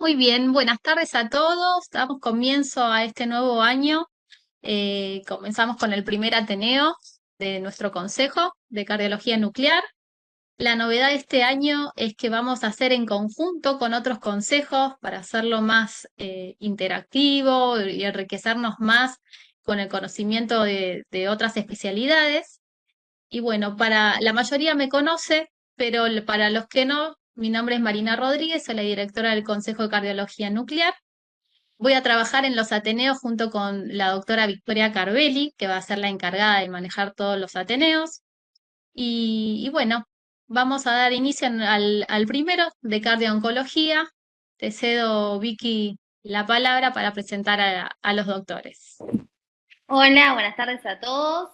Muy bien, buenas tardes a todos. Damos comienzo a este nuevo año. Comenzamos con el primer Ateneo de nuestro Consejo de Cardiología Nuclear. La novedad de este año es que vamos a hacer en conjunto con otros consejos para hacerlo más interactivo y enriquecernos más con el conocimiento de otras especialidades. Y bueno, para la mayoría me conoce, pero para los que no, mi nombre es Marina Rodríguez, soy la directora del Consejo de Cardiología Nuclear. Voy a trabajar en los Ateneos junto con la doctora Victoria Carbelli, que va a ser la encargada de manejar todos los Ateneos. Y bueno, vamos a dar inicio al primero de cardio-oncología. Te cedo, Vicky, la palabra para presentar a los doctores. Hola, buenas tardes a todos.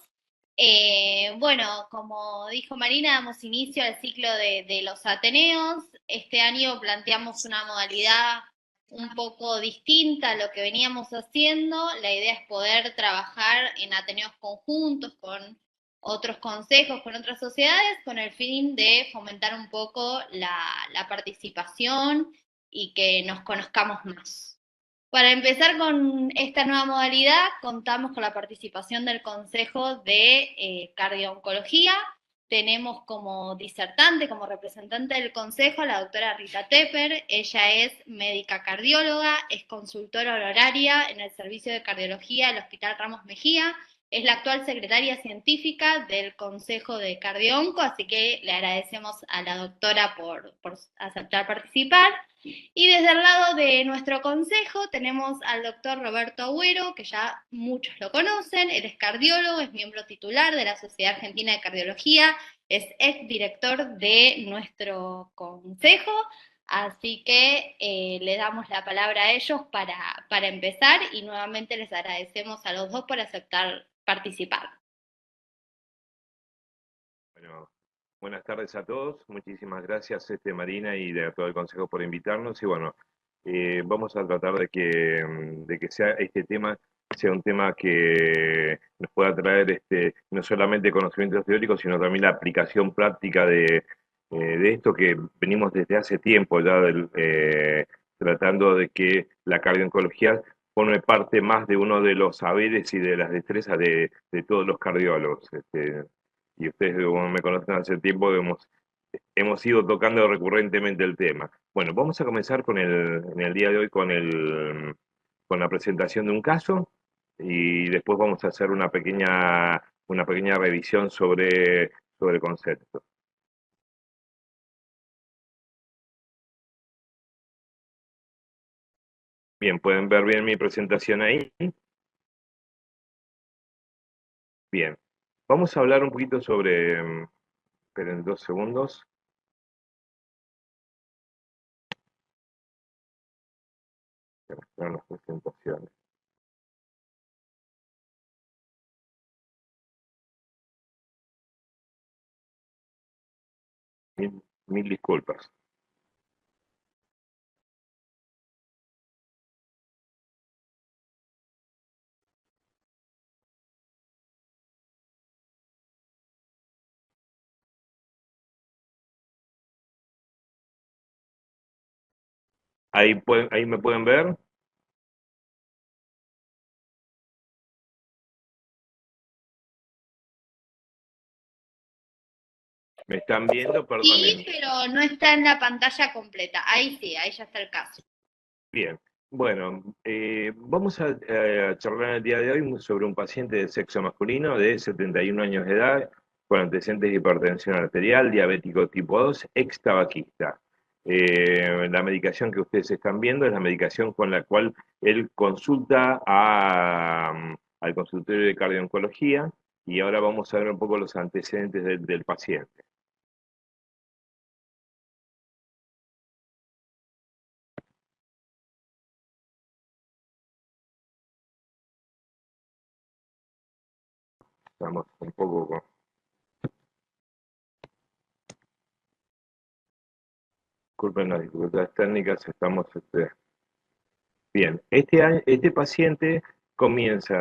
Bueno, como dijo Marina, damos inicio al ciclo de los Ateneos. Este año planteamos una modalidad un poco distinta a lo que veníamos haciendo. La idea es poder trabajar en Ateneos conjuntos con otros consejos, con otras sociedades, con el fin de fomentar un poco la participación y que nos conozcamos más. Para empezar con esta nueva modalidad, contamos con la participación del Consejo de Cardio-Oncología. Tenemos como disertante, como representante del Consejo, a la doctora Rita Tepper. Ella es médica cardióloga, es consultora honoraria en el Servicio de Cardiología del Hospital Ramos Mejía. Es la actual secretaria científica del Consejo de Cardio-Onco, así que le agradecemos a la doctora por aceptar participar. Y desde el lado de nuestro consejo tenemos al doctor Roberto Agüero, que ya muchos lo conocen. Él es cardiólogo, es miembro titular de la Sociedad Argentina de Cardiología, es exdirector de nuestro consejo. Así que le damos la palabra a ellos para empezar y nuevamente les agradecemos a los dos por aceptar participar. Bueno, buenas tardes a todos. Muchísimas gracias, Marina, y de todo el Consejo por invitarnos. Y bueno, vamos a tratar de que sea este tema sea un tema que nos pueda traer no solamente conocimientos teóricos, sino también la aplicación práctica de esto que venimos desde hace tiempo ya tratando de que la cardiooncología forme parte más de uno de los saberes y de las destrezas de todos los cardiólogos. Y ustedes, como me conocen hace tiempo, hemos ido tocando recurrentemente el tema. Bueno, vamos a comenzar en el día de hoy con la presentación de un caso y después vamos a hacer una pequeña revisión sobre el concepto. Bien, ¿pueden ver bien mi presentación ahí? Bien, vamos a hablar un poquito esperen 2 segundos. Que mostraron las presentaciones. Mil disculpas. Ahí me pueden ver. ¿Me están viendo? Sí, Perdonen. pero no está en la pantalla completa. Ahí sí, ahí ya está el caso. Bien, bueno, vamos a charlar el día de hoy sobre un paciente de sexo masculino de 71 años de edad, con antecedentes de hipertensión arterial, diabético tipo 2, ex tabaquista. La medicación que ustedes están viendo es la medicación con la cual él consulta al consultorio de cardio-oncología, y ahora vamos a ver un poco los antecedentes del paciente. Estamos un poco con... Disculpen las dificultades técnicas, estamos... Bien, este paciente comienza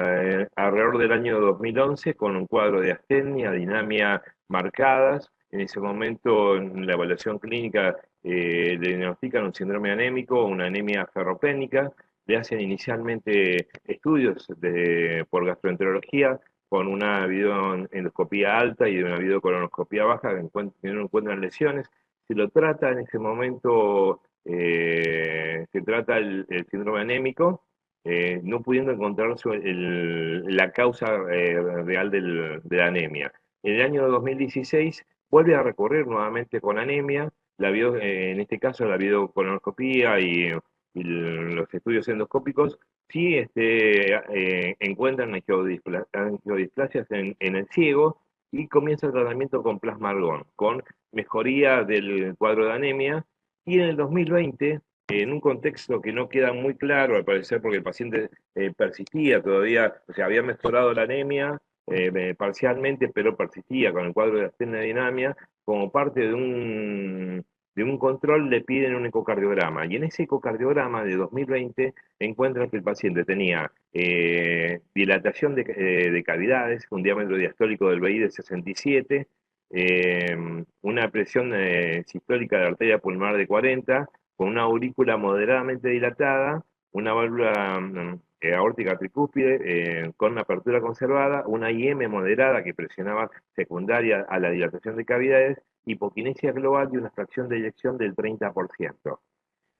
alrededor del año 2011 con un cuadro de astenia, dinamia marcadas, En ese momento, en la evaluación clínica, le diagnostican un síndrome anémico, una anemia ferropénica, le hacen inicialmente estudios por gastroenterología con una videoendoscopía alta y una videocolonoscopía baja, que no encuentran lesiones. Se lo trata en ese momento, se trata el síndrome anémico, no pudiendo encontrar la causa real de la anemia. En el año 2016 vuelve a recorrer nuevamente con anemia, en este caso la videocolonoscopía y los estudios endoscópicos sí encuentran angiodisplasias en el ciego y comienza el tratamiento con plasma argón, con mejoría del cuadro de anemia. Y en el 2020, en un contexto que no queda muy claro, al parecer, porque el paciente persistía todavía, o sea, había mejorado la anemia parcialmente, pero persistía con el cuadro de astenia, como parte de un control le piden un ecocardiograma. Y en ese ecocardiograma de 2020 encuentran que el paciente tenía dilatación de cavidades, un diámetro diastólico del BI de 67, una presión sistólica de arteria pulmonar de 40, con una aurícula moderadamente dilatada, una válvula aórtica tricúspide con una apertura conservada, una IM moderada que presionaba secundaria a la dilatación de cavidades, hipoquinesia global y una fracción de eyección del 30%.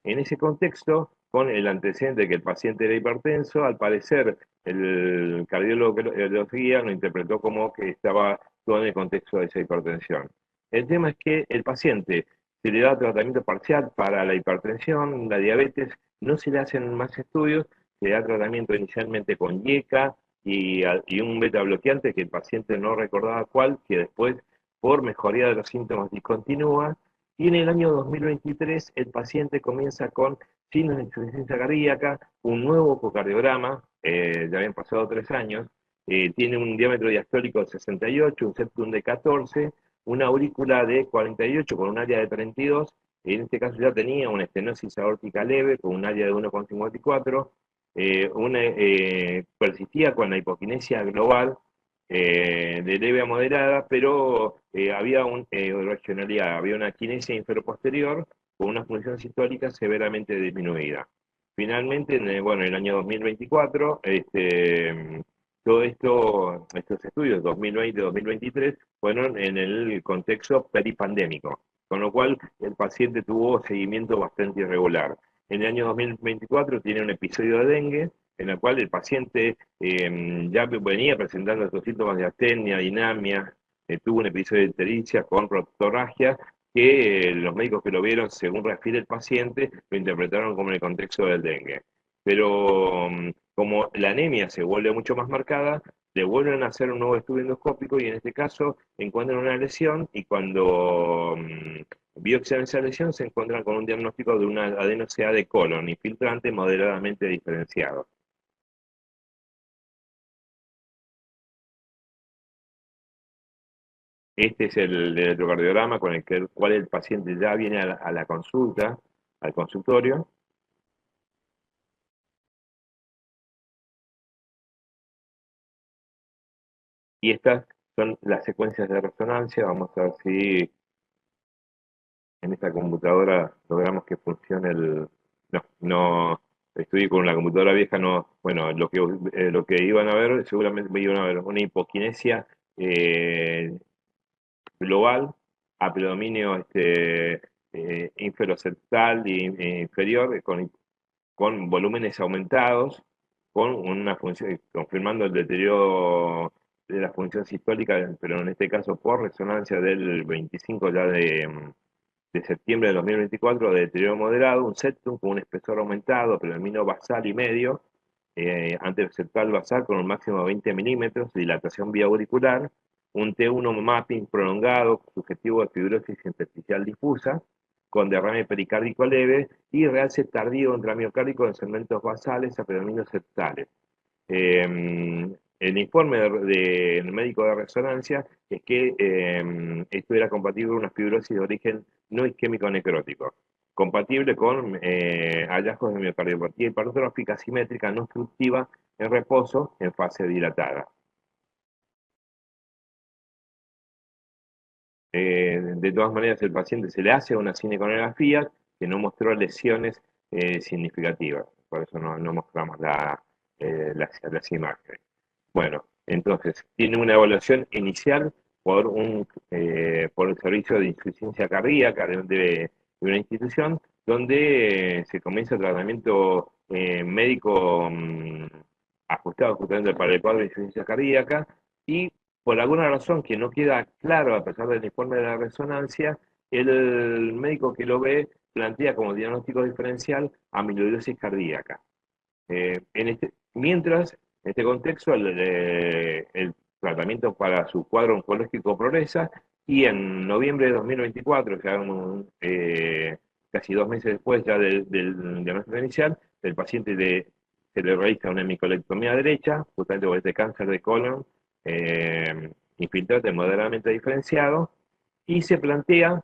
En ese contexto, con el antecedente de que el paciente era hipertenso, al parecer el cardiólogo lo interpretó como que estaba todo en el contexto de esa hipertensión. El tema es que el paciente se le da tratamiento parcial para la hipertensión, la diabetes, no se le hacen más estudios, se le da tratamiento inicialmente con IECA y un beta bloqueante que el paciente no recordaba cuál, que después, por mejoría de los síntomas, discontinúa. Y en el año 2023 el paciente comienza con signos de insuficiencia cardíaca, un nuevo ecocardiograma, ya habían pasado 3 años, tiene un diámetro diastólico de 68, un septum de 14, una aurícula de 48 con un área de 32, en este caso ya tenía una estenosis aórtica leve con un área de 1,54, persistía con la hipoquinesia global, de leve a moderada, pero había una regionalidad, había una quinesia inferoposterior con una función sistólica severamente disminuida. Finalmente, en el año 2024, estos estudios 2020-2023 fueron en el contexto peripandémico, con lo cual el paciente tuvo seguimiento bastante irregular. En el año 2024 tiene un episodio de dengue, en el cual el paciente ya venía presentando estos síntomas de astenia, dinamia, tuvo un episodio de ictericia con rotorragia, que los médicos que lo vieron, según refiere el paciente, lo interpretaron como en el contexto del dengue. Pero como la anemia se vuelve mucho más marcada, le vuelven a hacer un nuevo estudio endoscópico y en este caso encuentran una lesión y cuando biopsian esa lesión se encuentran con un diagnóstico de una adenoCA de colon infiltrante moderadamente diferenciado. Este es el electrocardiograma con el cual el paciente ya viene a la consulta, al consultorio. Y estas son las secuencias de resonancia. Vamos a ver si en esta computadora logramos que funcione el... No, no estoy con una computadora vieja, no... Bueno, lo que iban a ver, seguramente iban a ver una hipoquinesia global a predominio inferoseptal e inferior, con volúmenes aumentados, con una función, confirmando el deterioro de la función sistólica, pero en este caso por resonancia del 25 ya de septiembre de 2024, de deterioro moderado, un septum con un espesor aumentado, predominio basal y medio, anteroceptal basal con un máximo de 20 milímetros, dilatación vía auricular, un T1 mapping prolongado, subjetivo de fibrosis intersticial difusa, con derrame pericárdico leve y realce tardío intramiocárdico en segmentos basales a predominios septales. El informe del médico de resonancia es que esto era compatible con una fibrosis de origen no isquémico necrótico, compatible con hallazgos de miocardiopatía hipertrófica simétrica no obstructiva en reposo en fase dilatada. De todas maneras, el paciente se le hace una cineconografía que no mostró lesiones significativas, por eso no mostramos las imágenes. Bueno, entonces, tiene una evaluación inicial por el servicio de insuficiencia cardíaca de una institución donde se comienza el tratamiento médico ajustado justamente para el cuadro de insuficiencia cardíaca y por alguna razón que no queda claro a pesar del informe de la resonancia, el médico que lo ve plantea como diagnóstico diferencial amiloidosis cardíaca. Mientras, en este contexto, el tratamiento para su cuadro oncológico progresa y en noviembre de 2024, casi 2 meses después ya del diagnóstico inicial, el paciente se le realiza una hemicolectomía derecha, justamente por este cáncer de colon infiltrante moderadamente diferenciado, y se plantea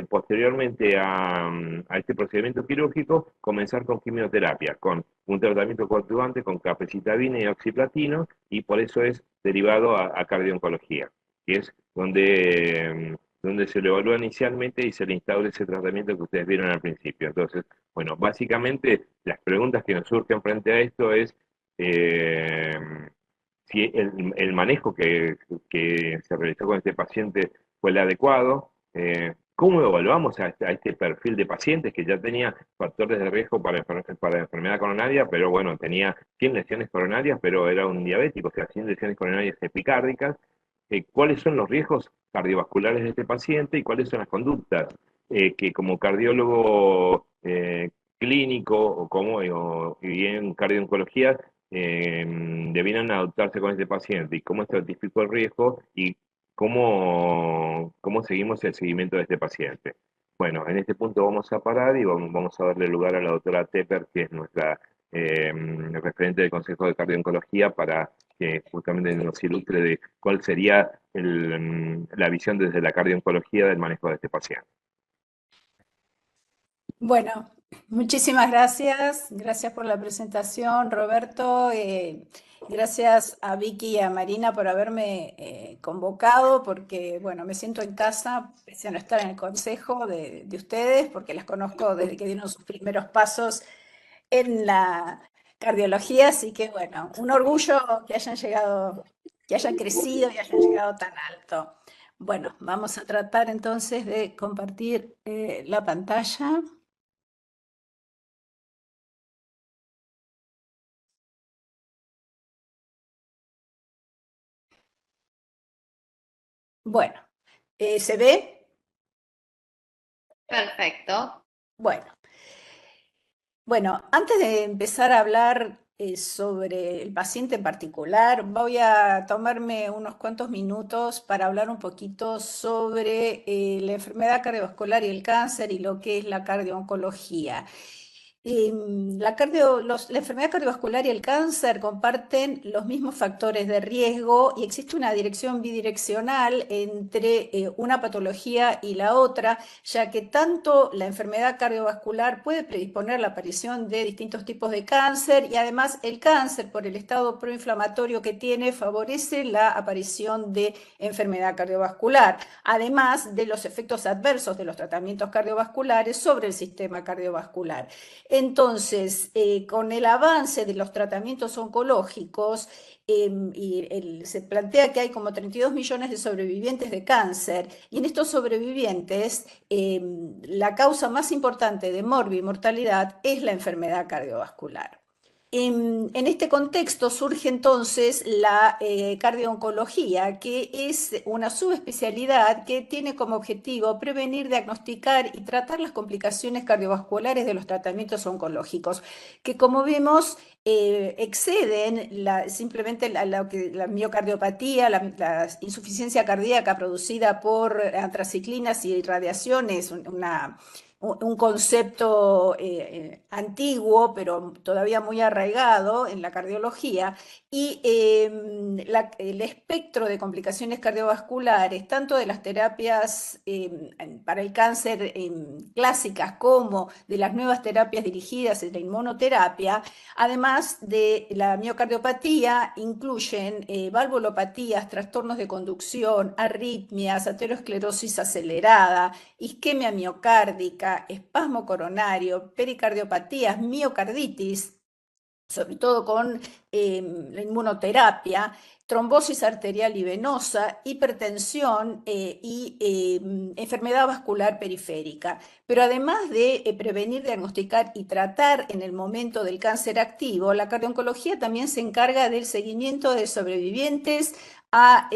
posteriormente a este procedimiento quirúrgico, comenzar con quimioterapia, con un tratamiento coadyuvante con capecitabina y oxiplatino, y por eso es derivado a cardiooncología, que es donde se lo evalúa inicialmente y se le instaura ese tratamiento que ustedes vieron al principio. Entonces, bueno, básicamente las preguntas que nos surgen frente a esto es eh, si el manejo que se realizó con este paciente fue el adecuado, cómo evaluamos a este perfil de pacientes que ya tenía factores de riesgo para enfermedad coronaria, pero bueno, tenía 100 lesiones coronarias, pero era un diabético, o sea, 100 lesiones coronarias epicárdicas. ¿Cuáles son los riesgos cardiovasculares de este paciente y cuáles son las conductas que como cardiólogo clínico y bien cardiooncología debieran adoptarse con este paciente y cómo estratificó el riesgo y cómo seguimos el seguimiento de este paciente? Bueno, en este punto vamos a parar y vamos a darle lugar a la doctora Tepper, que es nuestra referente del Consejo de Cardiooncología, para que justamente nos ilustre de cuál sería la visión desde la cardiooncología del manejo de este paciente. Bueno, muchísimas gracias. Gracias por la presentación, Roberto. Gracias a Vicky y a Marina por haberme convocado, porque, bueno, me siento en casa, pese a no estar en el consejo de ustedes, porque las conozco desde que dieron sus primeros pasos en la cardiología, así que, bueno, un orgullo que hayan llegado, que hayan crecido y hayan llegado tan alto. Bueno, vamos a tratar entonces de compartir la pantalla. Bueno, ¿se ve? Perfecto. Bueno, antes de empezar a hablar sobre el paciente en particular, voy a tomarme unos cuantos minutos para hablar un poquito sobre la enfermedad cardiovascular y el cáncer y lo que es la cardiooncología. La enfermedad cardiovascular y el cáncer comparten los mismos factores de riesgo y existe una dirección bidireccional entre una patología y la otra, ya que tanto la enfermedad cardiovascular puede predisponer la aparición de distintos tipos de cáncer y además el cáncer, por el estado proinflamatorio que tiene, favorece la aparición de enfermedad cardiovascular, además de los efectos adversos de los tratamientos cardiovasculares sobre el sistema cardiovascular. Entonces, con el avance de los tratamientos oncológicos, se plantea que hay como 32 millones de sobrevivientes de cáncer, y en estos sobrevivientes, la causa más importante de mortalidad es la enfermedad cardiovascular. En este contexto surge entonces la cardiooncología, que es una subespecialidad que tiene como objetivo prevenir, diagnosticar y tratar las complicaciones cardiovasculares de los tratamientos oncológicos, que como vemos exceden simplemente la miocardiopatía, la insuficiencia cardíaca producida por antraciclinas y radiaciones, una un concepto antiguo, pero todavía muy arraigado en la cardiología, y el espectro de complicaciones cardiovasculares, tanto de las terapias para el cáncer clásicas como de las nuevas terapias dirigidas en la inmunoterapia, además de la miocardiopatía, incluyen valvulopatías, trastornos de conducción, arritmias, aterosclerosis acelerada, isquemia miocárdica, espasmo coronario, pericardiopatías, miocarditis, sobre todo con la inmunoterapia, trombosis arterial y venosa, hipertensión y enfermedad vascular periférica. Pero además de prevenir, diagnosticar y tratar en el momento del cáncer activo, la cardio-oncología también se encarga del seguimiento de sobrevivientes a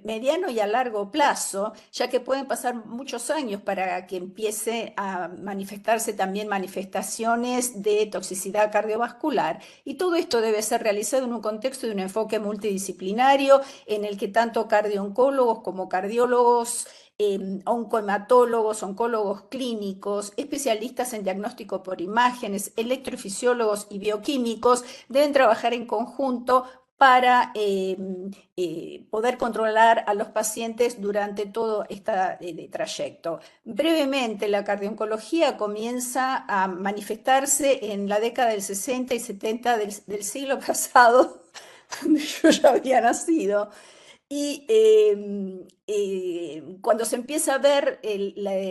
mediano y a largo plazo, ya que pueden pasar muchos años para que empiece a manifestarse también manifestaciones de toxicidad cardiovascular. Y todo esto debe ser realizado en un contexto de un enfoque multidisciplinario en el que tanto cardio-oncólogos como cardiólogos, oncohematólogos, oncólogos clínicos, especialistas en diagnóstico por imágenes, electrofisiólogos y bioquímicos deben trabajar en conjunto para poder controlar a los pacientes durante todo este trayecto. Brevemente, la cardio-oncología comienza a manifestarse en la década del 60 y 70 del siglo pasado, donde yo ya había nacido. Y cuando se empieza a ver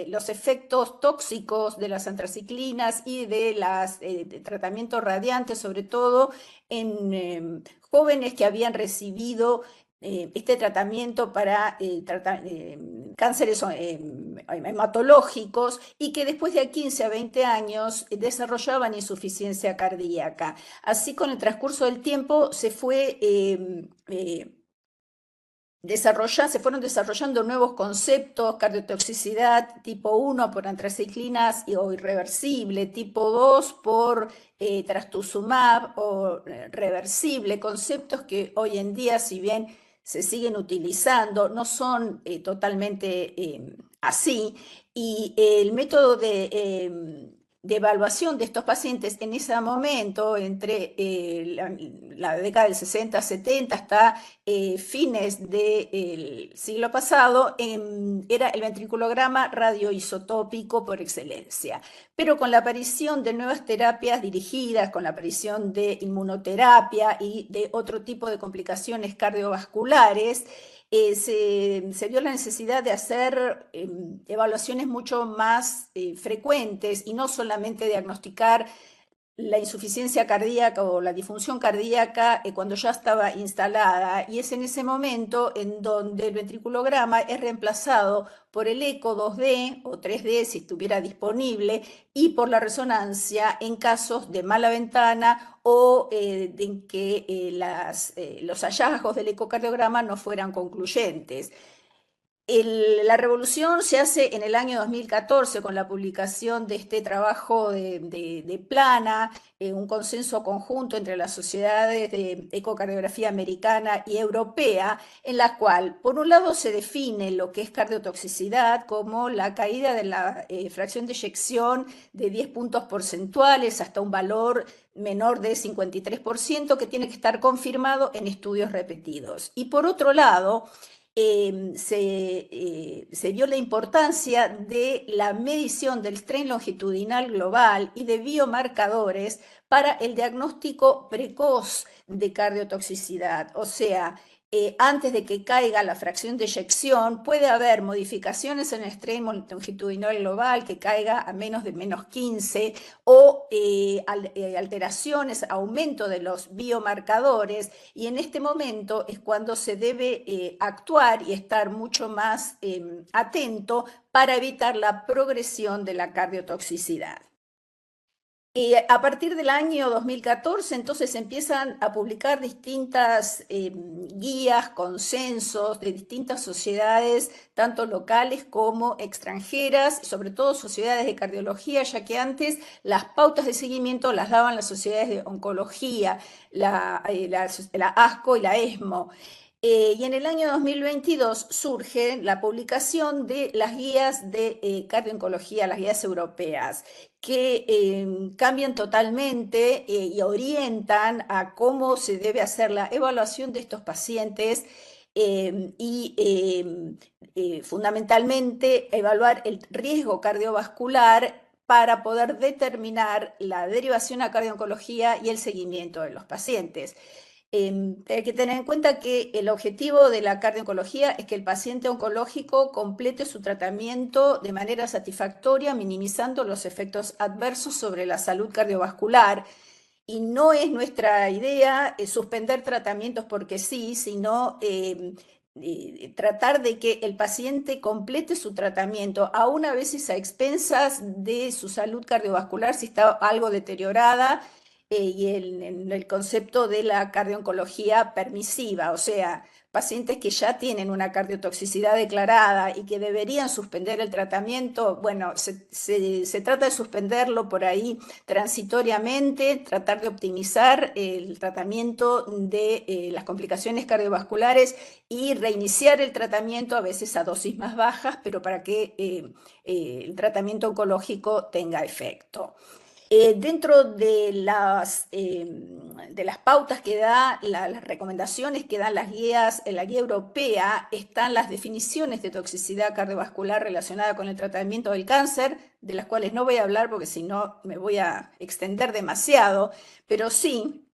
los efectos tóxicos de las antraciclinas y de los tratamientos radiantes, sobre todo en jóvenes que habían recibido este tratamiento para cánceres hematológicos y que después de 15 a 20 años desarrollaban insuficiencia cardíaca. Así, con el transcurso del tiempo se fue se fueron desarrollando nuevos conceptos: cardiotoxicidad tipo 1 por antraciclinas o irreversible, tipo 2 por trastuzumab o reversible, conceptos que hoy en día, si bien se siguen utilizando, no son totalmente así, y el método de evaluación de estos pacientes en ese momento, entre la década del 60-70 hasta fines del siglo pasado, era el ventriculograma radioisotópico por excelencia. Pero con la aparición de nuevas terapias dirigidas, con la aparición de inmunoterapia y de otro tipo de complicaciones cardiovasculares, se vio la necesidad de hacer evaluaciones mucho más frecuentes y no solamente diagnosticar la insuficiencia cardíaca o la disfunción cardíaca cuando ya estaba instalada, y es en ese momento en donde el ventriculograma es reemplazado por el eco 2D o 3D si estuviera disponible, y por la resonancia en casos de mala ventana o de que los hallazgos del ecocardiograma no fueran concluyentes. La revolución se hace en el año 2014 con la publicación de este trabajo de Plana, un consenso conjunto entre las sociedades de ecocardiografía americana y europea, en la cual, por un lado, se define lo que es cardiotoxicidad como la caída de la fracción de eyección de 10 puntos porcentuales hasta un valor menor de 53%, que tiene que estar confirmado en estudios repetidos. Y por otro lado, se vio la importancia de la medición del strain longitudinal global y de biomarcadores para el diagnóstico precoz de cardiotoxicidad. O sea, antes de que caiga la fracción de eyección, puede haber modificaciones en el strain longitudinal global que caiga a menos de -15, o alteraciones, aumento de los biomarcadores, y en este momento es cuando se debe actuar y estar mucho más atento para evitar la progresión de la cardiotoxicidad. A partir del año 2014, entonces, empiezan a publicar distintas guías, consensos de distintas sociedades, tanto locales como extranjeras, sobre todo sociedades de cardiología, ya que antes las pautas de seguimiento las daban las sociedades de oncología, la ASCO y la ESMO. Y en el año 2022 surge la publicación de las guías de cardiooncología, las guías europeas, que cambian totalmente y orientan a cómo se debe hacer la evaluación de estos pacientes fundamentalmente evaluar el riesgo cardiovascular para poder determinar la derivación a cardiooncología y el seguimiento de los pacientes. Hay que tener en cuenta que el objetivo de la cardiooncología es que el paciente oncológico complete su tratamiento de manera satisfactoria, minimizando los efectos adversos sobre la salud cardiovascular. Y no es nuestra idea suspender tratamientos porque sí, sino tratar de que el paciente complete su tratamiento, aún a veces a expensas de su salud cardiovascular si está algo deteriorada, y en el concepto de la cardiooncología permisiva, o sea, pacientes que ya tienen una cardiotoxicidad declarada y que deberían suspender el tratamiento, bueno, se trata de suspenderlo por ahí transitoriamente, tratar de optimizar el tratamiento de las complicaciones cardiovasculares y reiniciar el tratamiento a veces a dosis más bajas, pero para que el tratamiento oncológico tenga efecto. Dentro de las pautas que da, las recomendaciones que dan las guías, en la guía europea, están las definiciones de toxicidad cardiovascular relacionada con el tratamiento del cáncer, de las cuales no voy a hablar porque si no me voy a extender demasiado, pero sí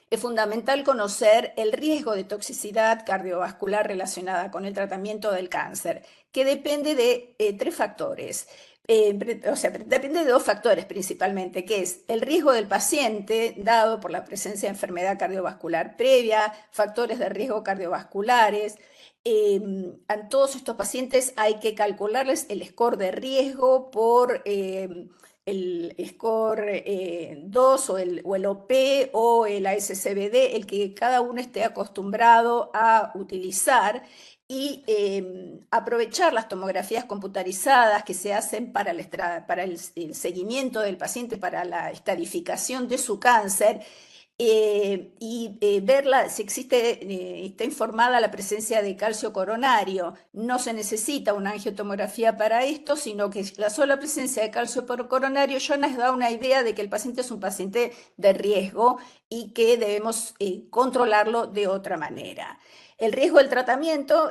es fundamental conocer el riesgo de toxicidad cardiovascular relacionada con el tratamiento del cáncer, que depende de tres factores. O sea, depende de dos factores principalmente, que es el riesgo del paciente dado por la presencia de enfermedad cardiovascular previa, factores de riesgo cardiovasculares. A todos estos pacientes hay que calcularles el score de riesgo por el score 2 o el OP o el ASCVD, el que cada uno esté acostumbrado a utilizar, y aprovechar las tomografías computarizadas que se hacen para el seguimiento del paciente, para la estadificación de su cáncer, y verla si existe, está informada la presencia de calcio coronario. No se necesita una angiotomografía para esto, sino que la sola presencia de calcio coronario ya nos da una idea de que el paciente es un paciente de riesgo y que debemos controlarlo de otra manera. El riesgo del tratamiento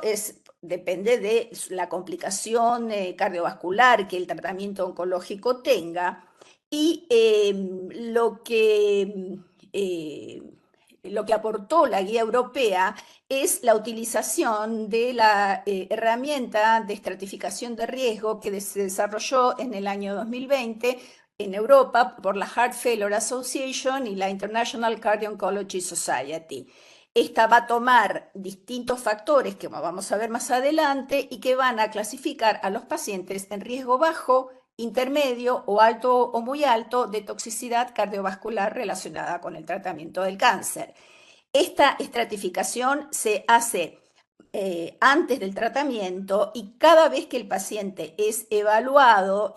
depende de la complicación cardiovascular que el tratamiento oncológico tenga, y lo que aportó la guía europea es la utilización de la herramienta de estratificación de riesgo que se desarrolló en el año 2020 en Europa por la Heart Failure Association y la International Cardio-Oncology Society. Esta va a tomar distintos factores que vamos a ver más adelante y que van a clasificar a los pacientes en riesgo bajo, intermedio o alto o muy alto de toxicidad cardiovascular relacionada con el tratamiento del cáncer. Esta estratificación se hace antes del tratamiento, y cada vez que el paciente es evaluado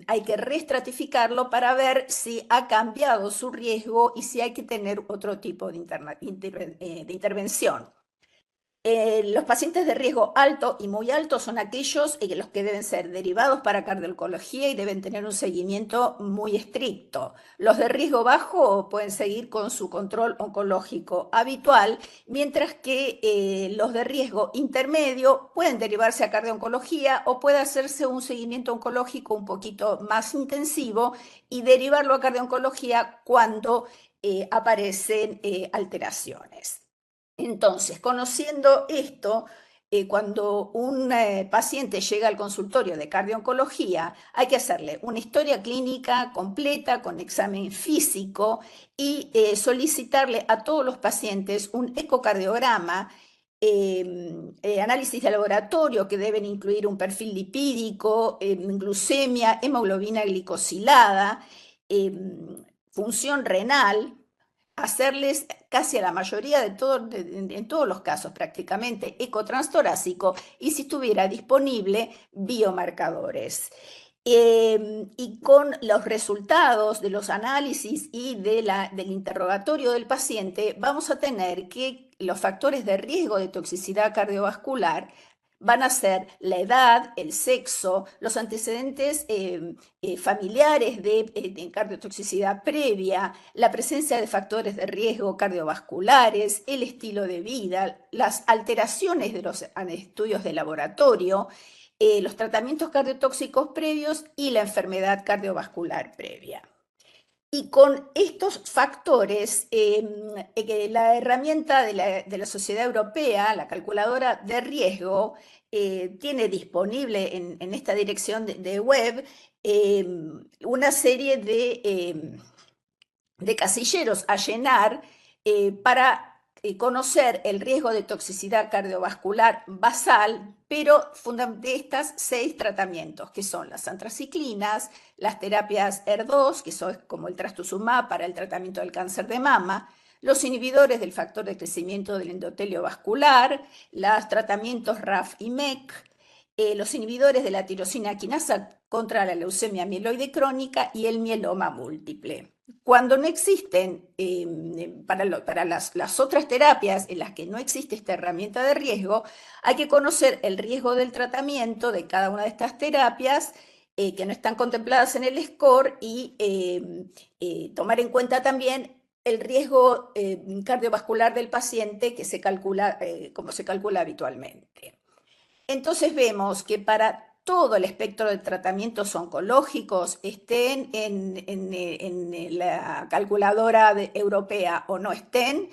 hay que reestratificarlo para ver si ha cambiado su riesgo y si hay que tener otro tipo de intervención. Los pacientes de riesgo alto y muy alto son aquellos los que deben ser derivados para cardiología y deben tener un seguimiento muy estricto. Los de riesgo bajo pueden seguir con su control oncológico habitual, mientras que los de riesgo intermedio pueden derivarse a cardio-oncología o puede hacerse un seguimiento oncológico un poquito más intensivo y derivarlo a cardio-oncología cuando aparecen alteraciones. Entonces, conociendo esto, cuando un paciente llega al consultorio de cardio-oncología, hay que hacerle una historia clínica completa con examen físico y solicitarle a todos los pacientes un ecocardiograma, análisis de laboratorio que deben incluir un perfil lipídico, glucemia, hemoglobina glicosilada, función renal, hacerles casi a la mayoría en todos los casos prácticamente eco transtorácico, y si estuviera disponible biomarcadores. Y con los resultados de los análisis y del interrogatorio del paciente, vamos a tener que los factores de riesgo de toxicidad cardiovascular van a ser la edad, el sexo, los antecedentes familiares de cardiotoxicidad previa, la presencia de factores de riesgo cardiovasculares, el estilo de vida, las alteraciones de los estudios de laboratorio, los tratamientos cardiotóxicos previos y la enfermedad cardiovascular previa. Y con estos factores, la herramienta de la Sociedad Europea, la calculadora de riesgo, tiene disponible en esta dirección de web una serie de casilleros a llenar para conocer el riesgo de toxicidad cardiovascular basal, pero de estas 6 tratamientos, que son las antraciclinas, las terapias ER2, que son como el trastuzumab para el tratamiento del cáncer de mama, los inhibidores del factor de crecimiento del endotelio vascular, los tratamientos RAF y MEC, los inhibidores de la tirosina quinasa contra la leucemia mieloide crónica y el mieloma múltiple. Cuando no existen, para las otras terapias en las que no existe esta herramienta de riesgo, hay que conocer el riesgo del tratamiento de cada una de estas terapias que no están contempladas en el SCORE y tomar en cuenta también el riesgo cardiovascular del paciente que se calcula como se calcula habitualmente. Entonces vemos que para todo el espectro de tratamientos oncológicos, estén en la calculadora europea o no estén,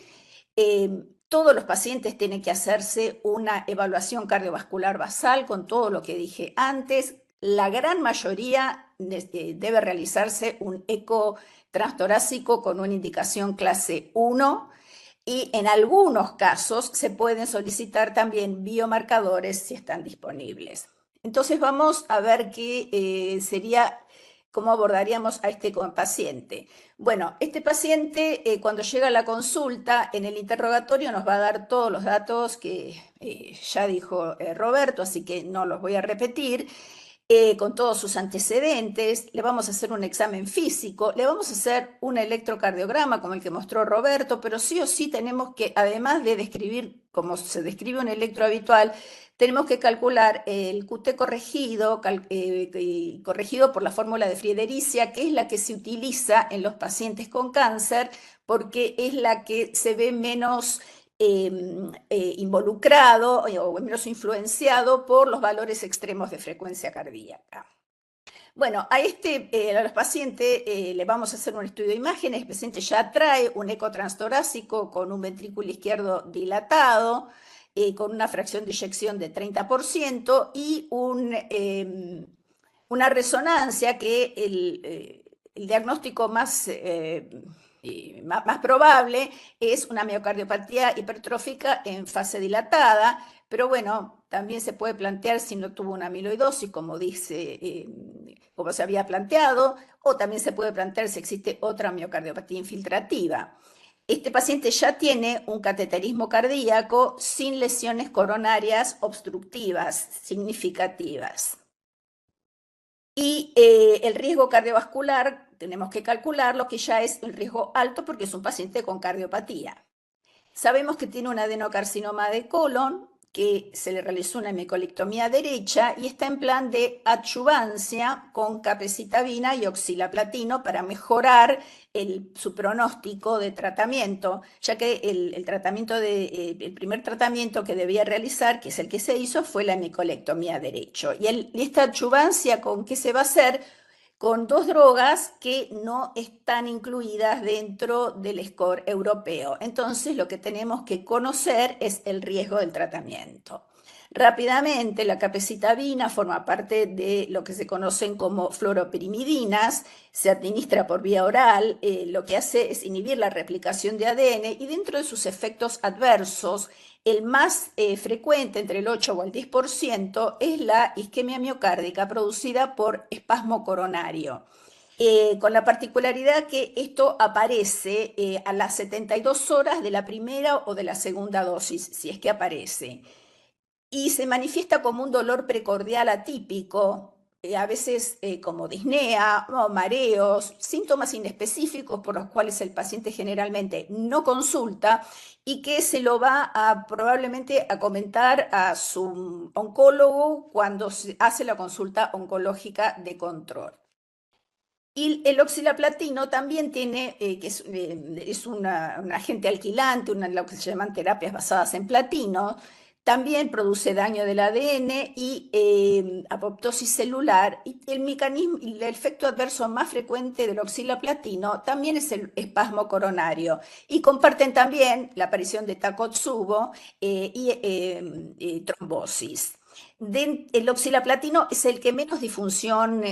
todos los pacientes tienen que hacerse una evaluación cardiovascular basal con todo lo que dije antes. La gran mayoría debe realizarse un eco transtorácico con una indicación clase 1. Y en algunos casos se pueden solicitar también biomarcadores si están disponibles. Entonces vamos a ver qué sería, cómo abordaríamos a este paciente. Bueno, este paciente cuando llega a la consulta, en el interrogatorio nos va a dar todos los datos que ya dijo Roberto, así que no los voy a repetir. Con todos sus antecedentes, le vamos a hacer un examen físico, le vamos a hacer un electrocardiograma como el que mostró Roberto, pero sí o sí tenemos que, además de describir como se describe un electro habitual, tenemos que calcular el QT corregido, corregido por la fórmula de Friedericia, que es la que se utiliza en los pacientes con cáncer, porque es la que se ve menos involucrado o menos influenciado por los valores extremos de frecuencia cardíaca. Bueno, a los pacientes le vamos a hacer un estudio de imágenes. El paciente ya trae un eco transtorácico con un ventrículo izquierdo dilatado, con una fracción de eyección de 30% y una resonancia que el diagnóstico más probable es una miocardiopatía hipertrófica en fase dilatada, pero bueno, también se puede plantear si no tuvo una amiloidosis, como como se había planteado, o también se puede plantear si existe otra miocardiopatía infiltrativa. Este paciente ya tiene un cateterismo cardíaco sin lesiones coronarias obstructivas significativas. Y el riesgo cardiovascular tenemos que calcularlo, que ya es un riesgo alto porque es un paciente con cardiopatía. Sabemos que tiene un adenocarcinoma de colon, que se le realizó una hemicolectomía derecha y está en plan de adyuvancia con capecitabina y oxalaplatino para mejorar su pronóstico de tratamiento, ya que el primer tratamiento que debía realizar, que es el que se hizo, fue la hemicolectomía derecho. Y esta adyuvancia, ¿con qué se va a hacer? Con 2 drogas que no están incluidas dentro del SCORE europeo. Entonces, lo que tenemos que conocer es el riesgo del tratamiento. Rápidamente, la capecitabina forma parte de lo que se conocen como fluoropirimidinas, se administra por vía oral, lo que hace es inhibir la replicación de ADN y dentro de sus efectos adversos, el más frecuente, entre el 8 o el 10%, es la isquemia miocárdica producida por espasmo coronario. Con la particularidad que esto aparece a las 72 horas de la primera o de la segunda dosis, si es que aparece. Y se manifiesta como un dolor precordial atípico, a veces como disnea o mareos, síntomas inespecíficos por los cuales el paciente generalmente no consulta y que se lo va probablemente a comentar a su oncólogo cuando se hace la consulta oncológica de control. Y el oxilaplatino también tiene, que es un agente alquilante, lo que se llaman terapias basadas en platino, también produce daño del ADN y apoptosis celular. Y el mecanismo, el efecto adverso más frecuente del oxilaplatino también es el espasmo coronario. Y comparten también la aparición de Takotsubo y trombosis. El oxilaplatino es el que menos disfunción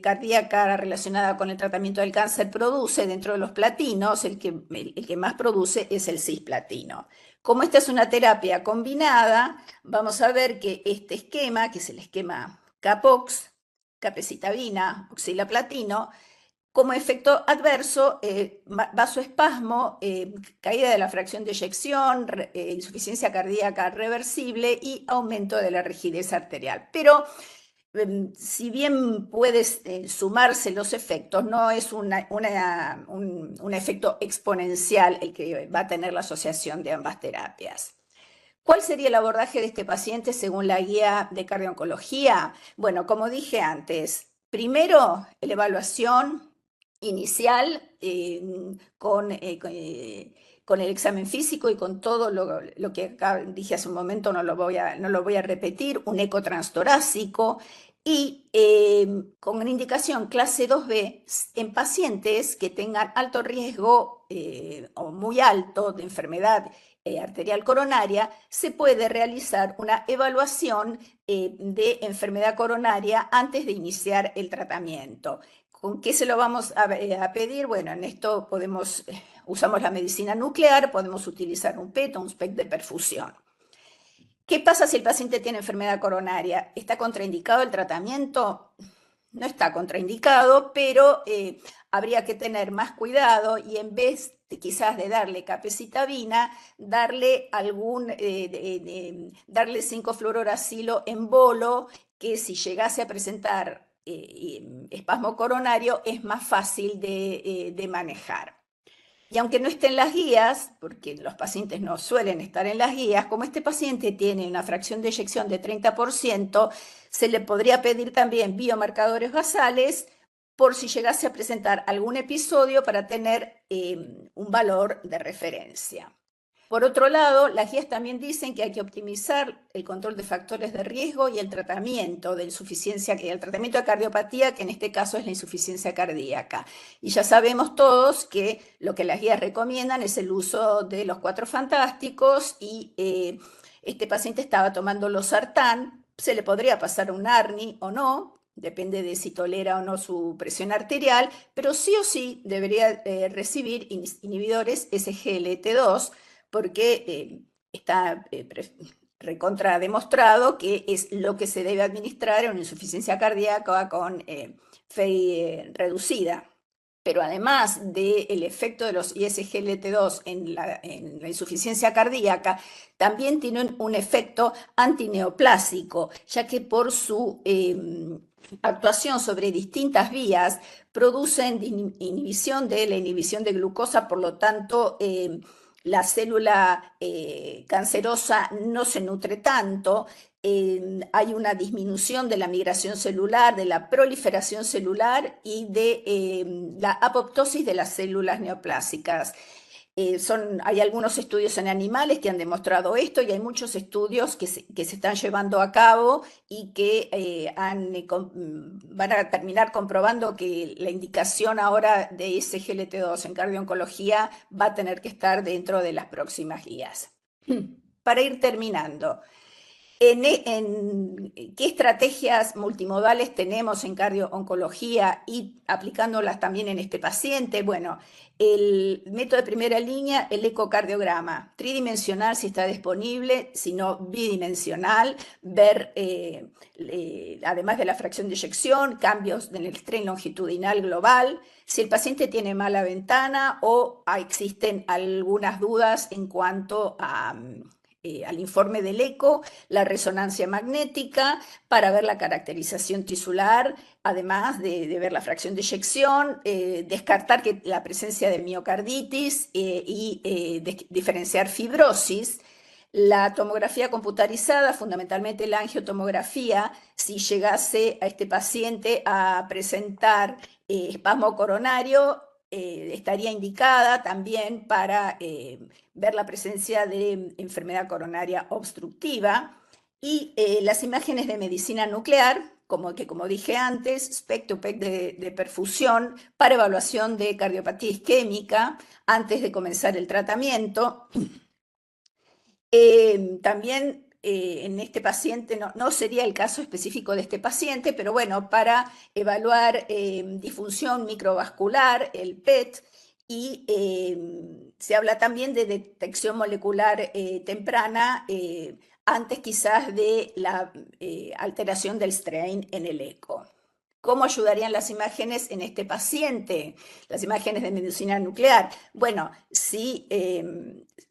cardíaca relacionada con el tratamiento del cáncer produce dentro de los platinos, el que más produce es el cisplatino. Como esta es una terapia combinada, vamos a ver que este esquema, que es el esquema CAPOX, capecitabina, oxilaplatino, como efecto adverso, vasoespasmo, caída de la fracción de eyección, insuficiencia cardíaca reversible y aumento de la rigidez arterial. Pero si bien puedes sumarse los efectos, no es un efecto exponencial el que va a tener la asociación de ambas terapias. ¿Cuál sería el abordaje de este paciente según la guía de cardio-oncología? Bueno, como dije antes, primero la evaluación inicial con el examen físico y con todo lo que acá dije hace un momento, no lo voy a repetir, un eco transtorácico y con una indicación clase 2B en pacientes que tengan alto riesgo o muy alto de enfermedad arterial coronaria, se puede realizar una evaluación de enfermedad coronaria antes de iniciar el tratamiento. ¿Con qué se lo vamos a pedir? Bueno, en esto usamos la medicina nuclear, podemos utilizar un PET o un SPECT de perfusión. ¿Qué pasa si el paciente tiene enfermedad coronaria? ¿Está contraindicado el tratamiento? No está contraindicado, pero habría que tener más cuidado y en vez de quizás de darle capecitabina, darle darle 5-fluororacilo en bolo, que si llegase a presentar espasmo coronario es más fácil de manejar. Y aunque no esté en las guías, porque los pacientes no suelen estar en las guías, como este paciente tiene una fracción de eyección de 30%, se le podría pedir también biomarcadores basales por si llegase a presentar algún episodio para tener un valor de referencia. Por otro lado, las guías también dicen que hay que optimizar el control de factores de riesgo y el tratamiento de insuficiencia, el tratamiento de cardiopatía, que en este caso es la insuficiencia cardíaca. Y ya sabemos todos que lo que las guías recomiendan es el uso de los 4 fantásticos y este paciente estaba tomando losartán, se le podría pasar un ARNI o no, depende de si tolera o no su presión arterial, pero sí o sí debería recibir inhibidores SGLT2, porque está recontra demostrado que es lo que se debe administrar en una insuficiencia cardíaca con FEI reducida. Pero además del efecto de los ISGLT2 en la insuficiencia cardíaca, también tienen un efecto antineoplásico, ya que por su actuación sobre distintas vías producen inhibición de la inhibición de glucosa, por lo tanto la célula cancerosa no se nutre tanto, hay una disminución de la migración celular, de la proliferación celular y de la apoptosis de las células neoplásicas. Hay algunos estudios en animales que han demostrado esto y hay muchos estudios que se están llevando a cabo y que van a terminar comprobando que la indicación ahora de SGLT2 en cardio-oncología va a tener que estar dentro de las próximas guías. Para ir terminando, ¿qué estrategias multimodales tenemos en cardio-oncología y aplicándolas también en este paciente? Bueno, el método de primera línea, el ecocardiograma, tridimensional si está disponible, si no bidimensional, ver, además de la fracción de eyección, cambios en el tren longitudinal global, si el paciente tiene mala ventana o existen algunas dudas en cuanto a al informe del eco, la resonancia magnética, para ver la caracterización tisular, además de ver la fracción de eyección, descartar la presencia de miocarditis y diferenciar fibrosis. La tomografía computarizada, fundamentalmente la angiotomografía, si llegase a este paciente a presentar espasmo coronario, estaría indicada también para ver la presencia de enfermedad coronaria obstructiva. Y las imágenes de medicina nuclear, como dije antes, SPECT/PEC de perfusión para evaluación de cardiopatía isquémica antes de comenzar el tratamiento. También en este paciente, no sería el caso específico de este paciente, pero bueno, para evaluar disfunción microvascular, el PET, y se habla también de detección molecular temprana antes quizás de la alteración del strain en el eco. ¿Cómo ayudarían las imágenes en este paciente? Las imágenes de medicina nuclear. Bueno, si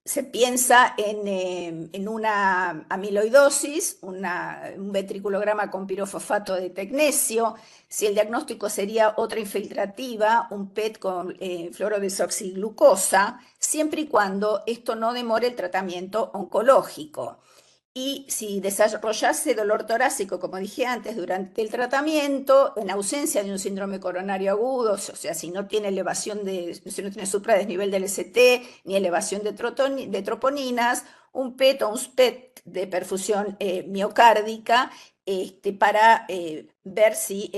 se piensa en una amiloidosis, un ventriculograma con pirofosfato de tecnesio, si el diagnóstico sería otra infiltrativa, un PET con fluorodesoxiglucosa, siempre y cuando esto no demore el tratamiento oncológico. Y si desarrollase dolor torácico, como dije antes, durante el tratamiento, en ausencia de un síndrome coronario agudo, o sea, si no tiene si no tiene supradesnivel del ST, ni elevación de troponinas, un PET o un SPECT de perfusión miocárdica, para ver si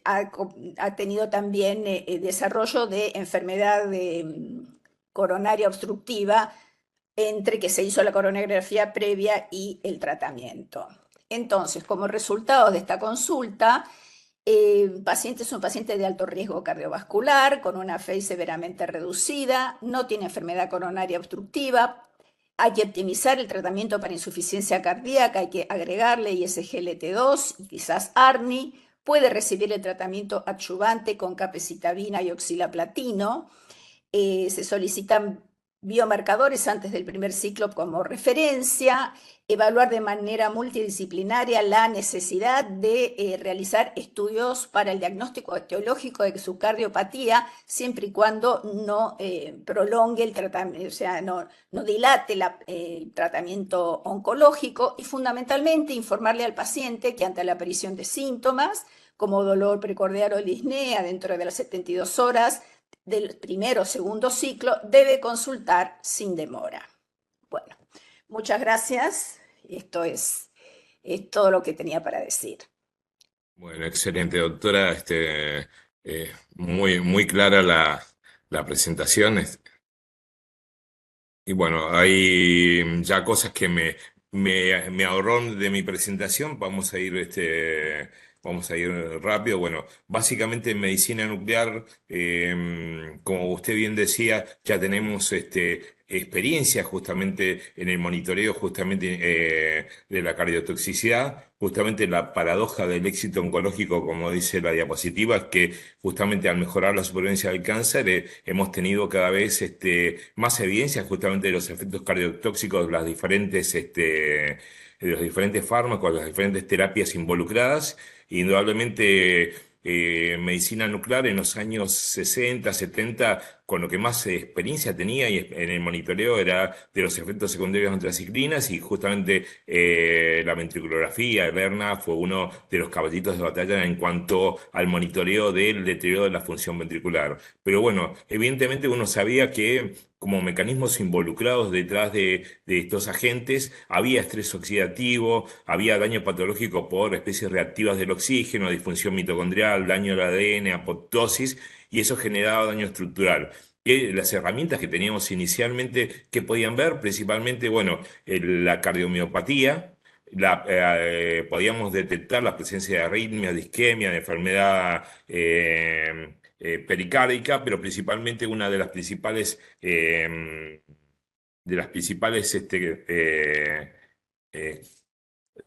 ha tenido también desarrollo de enfermedad coronaria obstructiva entre que se hizo la coronografía previa y el tratamiento. Entonces, como resultado de esta consulta, paciente es un paciente de alto riesgo cardiovascular, con una FEI severamente reducida, no tiene enfermedad coronaria obstructiva. Hay que optimizar el tratamiento para insuficiencia cardíaca, hay que agregarle ISGLT2 y quizás ARNI. Puede recibir el tratamiento adyuvante con capecitabina y oxalaplatino. Se solicitan biomarcadores antes del primer ciclo como referencia, evaluar de manera multidisciplinaria la necesidad de realizar estudios para el diagnóstico etiológico de su cardiopatía, siempre y cuando no prolongue el tratamiento, o sea, no dilate el tratamiento oncológico, y fundamentalmente informarle al paciente que ante la aparición de síntomas como dolor precordial o disnea dentro de las 72 horas, del primer o segundo ciclo, debe consultar sin demora. Bueno, muchas gracias. Esto es todo lo que tenía para decir. Bueno, excelente, doctora. Muy clara la presentación. Y bueno, hay ya cosas que me ahorró de mi presentación. Vamos a ir rápido. Bueno, básicamente en medicina nuclear, como usted bien decía, ya tenemos experiencia justamente en el monitoreo justamente de la cardiotoxicidad. Justamente la paradoja del éxito oncológico, como dice la diapositiva, es que justamente al mejorar la supervivencia del cáncer, hemos tenido cada vez más evidencia justamente de los efectos cardiotóxicos de de los diferentes fármacos, las diferentes terapias involucradas. Indudablemente, medicina nuclear en los años 60, 70, con lo que más experiencia tenía y en el monitoreo era de los efectos secundarios de antraciclinas, y justamente la ventriculografía, el ERNA, fue uno de los caballitos de batalla en cuanto al monitoreo del deterioro de la función ventricular. Pero bueno, evidentemente uno sabía que como mecanismos involucrados detrás de estos agentes había estrés oxidativo, había daño patológico por especies reactivas del oxígeno, disfunción mitocondrial, daño al ADN, apoptosis, y eso generaba daño estructural. Las herramientas que teníamos inicialmente, que podían ver principalmente, bueno, la cardiomiopatía. Podíamos detectar la presencia de arritmia, de isquemia, de enfermedad pericárdica, pero principalmente una de las principales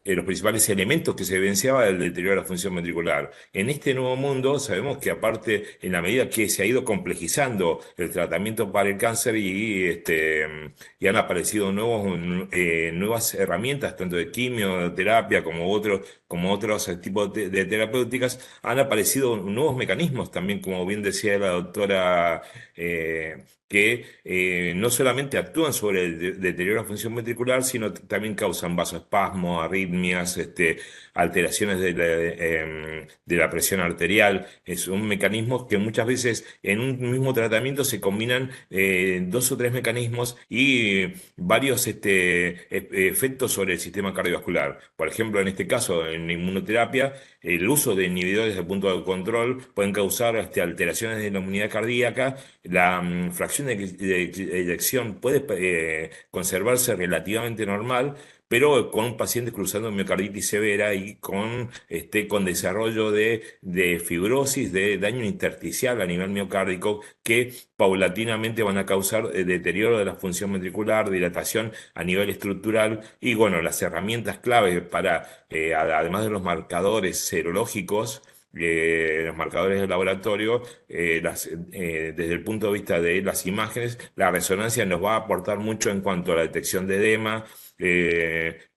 los principales elementos que se evidenciaba del deterioro de la función ventricular. En este nuevo mundo sabemos que aparte, en la medida que se ha ido complejizando el tratamiento para el cáncer y han aparecido nuevas herramientas, tanto de quimioterapia como otros tipos de terapéuticas, han aparecido nuevos mecanismos también, como bien decía la doctora, que no solamente actúan sobre el deterioro de la función ventricular, sino también causan vasoespasmos, arritmias, alteraciones de la presión arterial. Son mecanismos que muchas veces en un mismo tratamiento se combinan dos o tres mecanismos y varios efectos sobre el sistema cardiovascular. Por ejemplo, en este caso, en la inmunoterapia, el uso de inhibidores de punto de control pueden causar alteraciones de la inmunidad cardíaca. La fracción de eyección puede conservarse relativamente normal, pero con pacientes cruzando miocarditis severa y con desarrollo de fibrosis, de daño intersticial a nivel miocárdico, que paulatinamente van a causar deterioro de la función ventricular, dilatación a nivel estructural. Y bueno, las herramientas clave para, además de los marcadores serológicos, los marcadores de laboratorio, desde el punto de vista de las imágenes, la resonancia nos va a aportar mucho en cuanto a la detección de edema,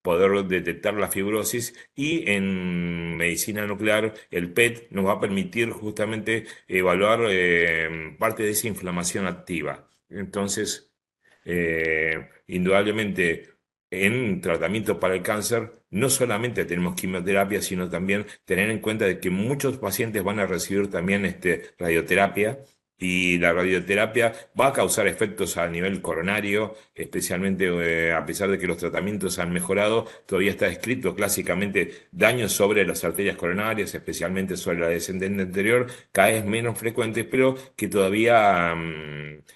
poder detectar la fibrosis, y en medicina nuclear el PET nos va a permitir justamente evaluar parte de esa inflamación activa. Entonces, indudablemente, en tratamiento para el cáncer, no solamente tenemos quimioterapia, sino también tener en cuenta de que muchos pacientes van a recibir también radioterapia, y la radioterapia va a causar efectos a nivel coronario, especialmente a pesar de que los tratamientos han mejorado, todavía está descrito clásicamente daños sobre las arterias coronarias, especialmente sobre la descendente anterior, cada vez menos frecuentes, pero que todavía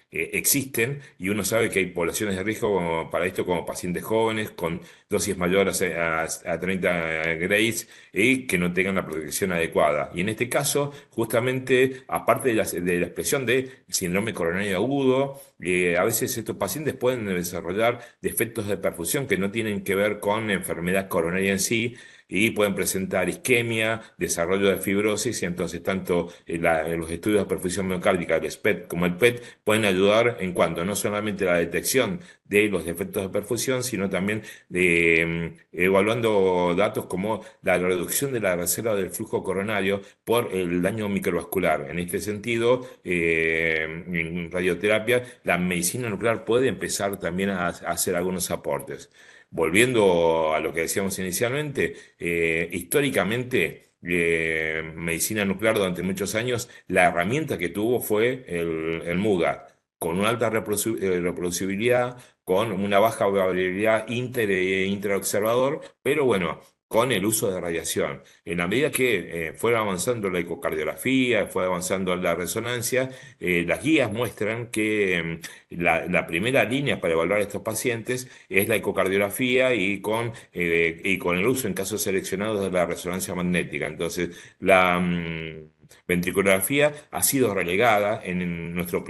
existen, y uno sabe que hay poblaciones de riesgo para esto, como pacientes jóvenes con dosis mayores a 30 grays y que no tengan la protección adecuada. Y en este caso, justamente, aparte de la expresión de síndrome coronario agudo, a veces estos pacientes pueden desarrollar defectos de perfusión que no tienen que ver con enfermedad coronaria en sí, y pueden presentar isquemia, desarrollo de fibrosis. Y entonces tanto los estudios de perfusión miocárdica, el SPECT como el PET, pueden ayudar en cuanto no solamente a la detección de los defectos de perfusión, sino también evaluando datos como la reducción de la reserva del flujo coronario por el daño microvascular. En este sentido, en radioterapia, la medicina nuclear puede empezar también a hacer algunos aportes. Volviendo a lo que decíamos inicialmente, históricamente, medicina nuclear durante muchos años, la herramienta que tuvo fue el MUGA, con una alta reproducibilidad, con una baja variabilidad interobservador, pero bueno, con el uso de radiación. En la medida que fue avanzando la ecocardiografía, fue avanzando la resonancia, las guías muestran que la primera línea para evaluar a estos pacientes es la ecocardiografía, y con el uso en casos seleccionados de la resonancia magnética. Entonces, la ventriculografía ha sido relegada en nuestro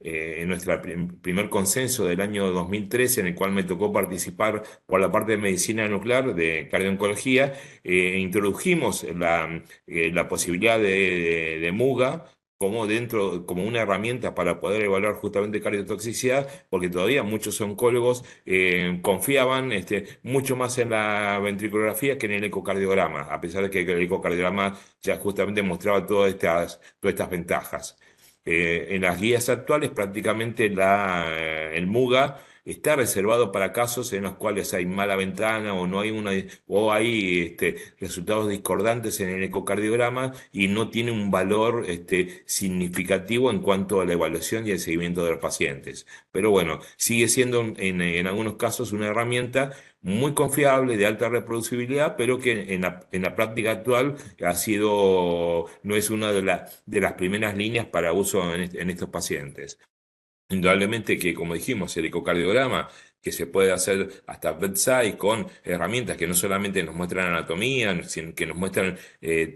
en nuestro primer consenso del año 2013, en el cual me tocó participar por la parte de medicina nuclear, de cardio-oncología. Introdujimos la posibilidad de MUGA como una herramienta para poder evaluar justamente cardiotoxicidad, porque todavía muchos oncólogos confiaban mucho más en la ventriculografía que en el ecocardiograma, a pesar de que el ecocardiograma ya justamente mostraba todas estas ventajas. En las guías actuales, prácticamente el MUGA está reservado para casos en los cuales hay mala ventana, o no hay o hay resultados discordantes en el ecocardiograma, y no tiene un valor significativo en cuanto a la evaluación y el seguimiento de los pacientes. Pero bueno, sigue siendo en algunos casos una herramienta muy confiable, de alta reproducibilidad, pero que en la práctica actual no es una de las primeras líneas para uso en estos pacientes. Indudablemente que, como dijimos, el ecocardiograma que se puede hacer hasta bedside con herramientas que no solamente nos muestran anatomía, sino que nos muestran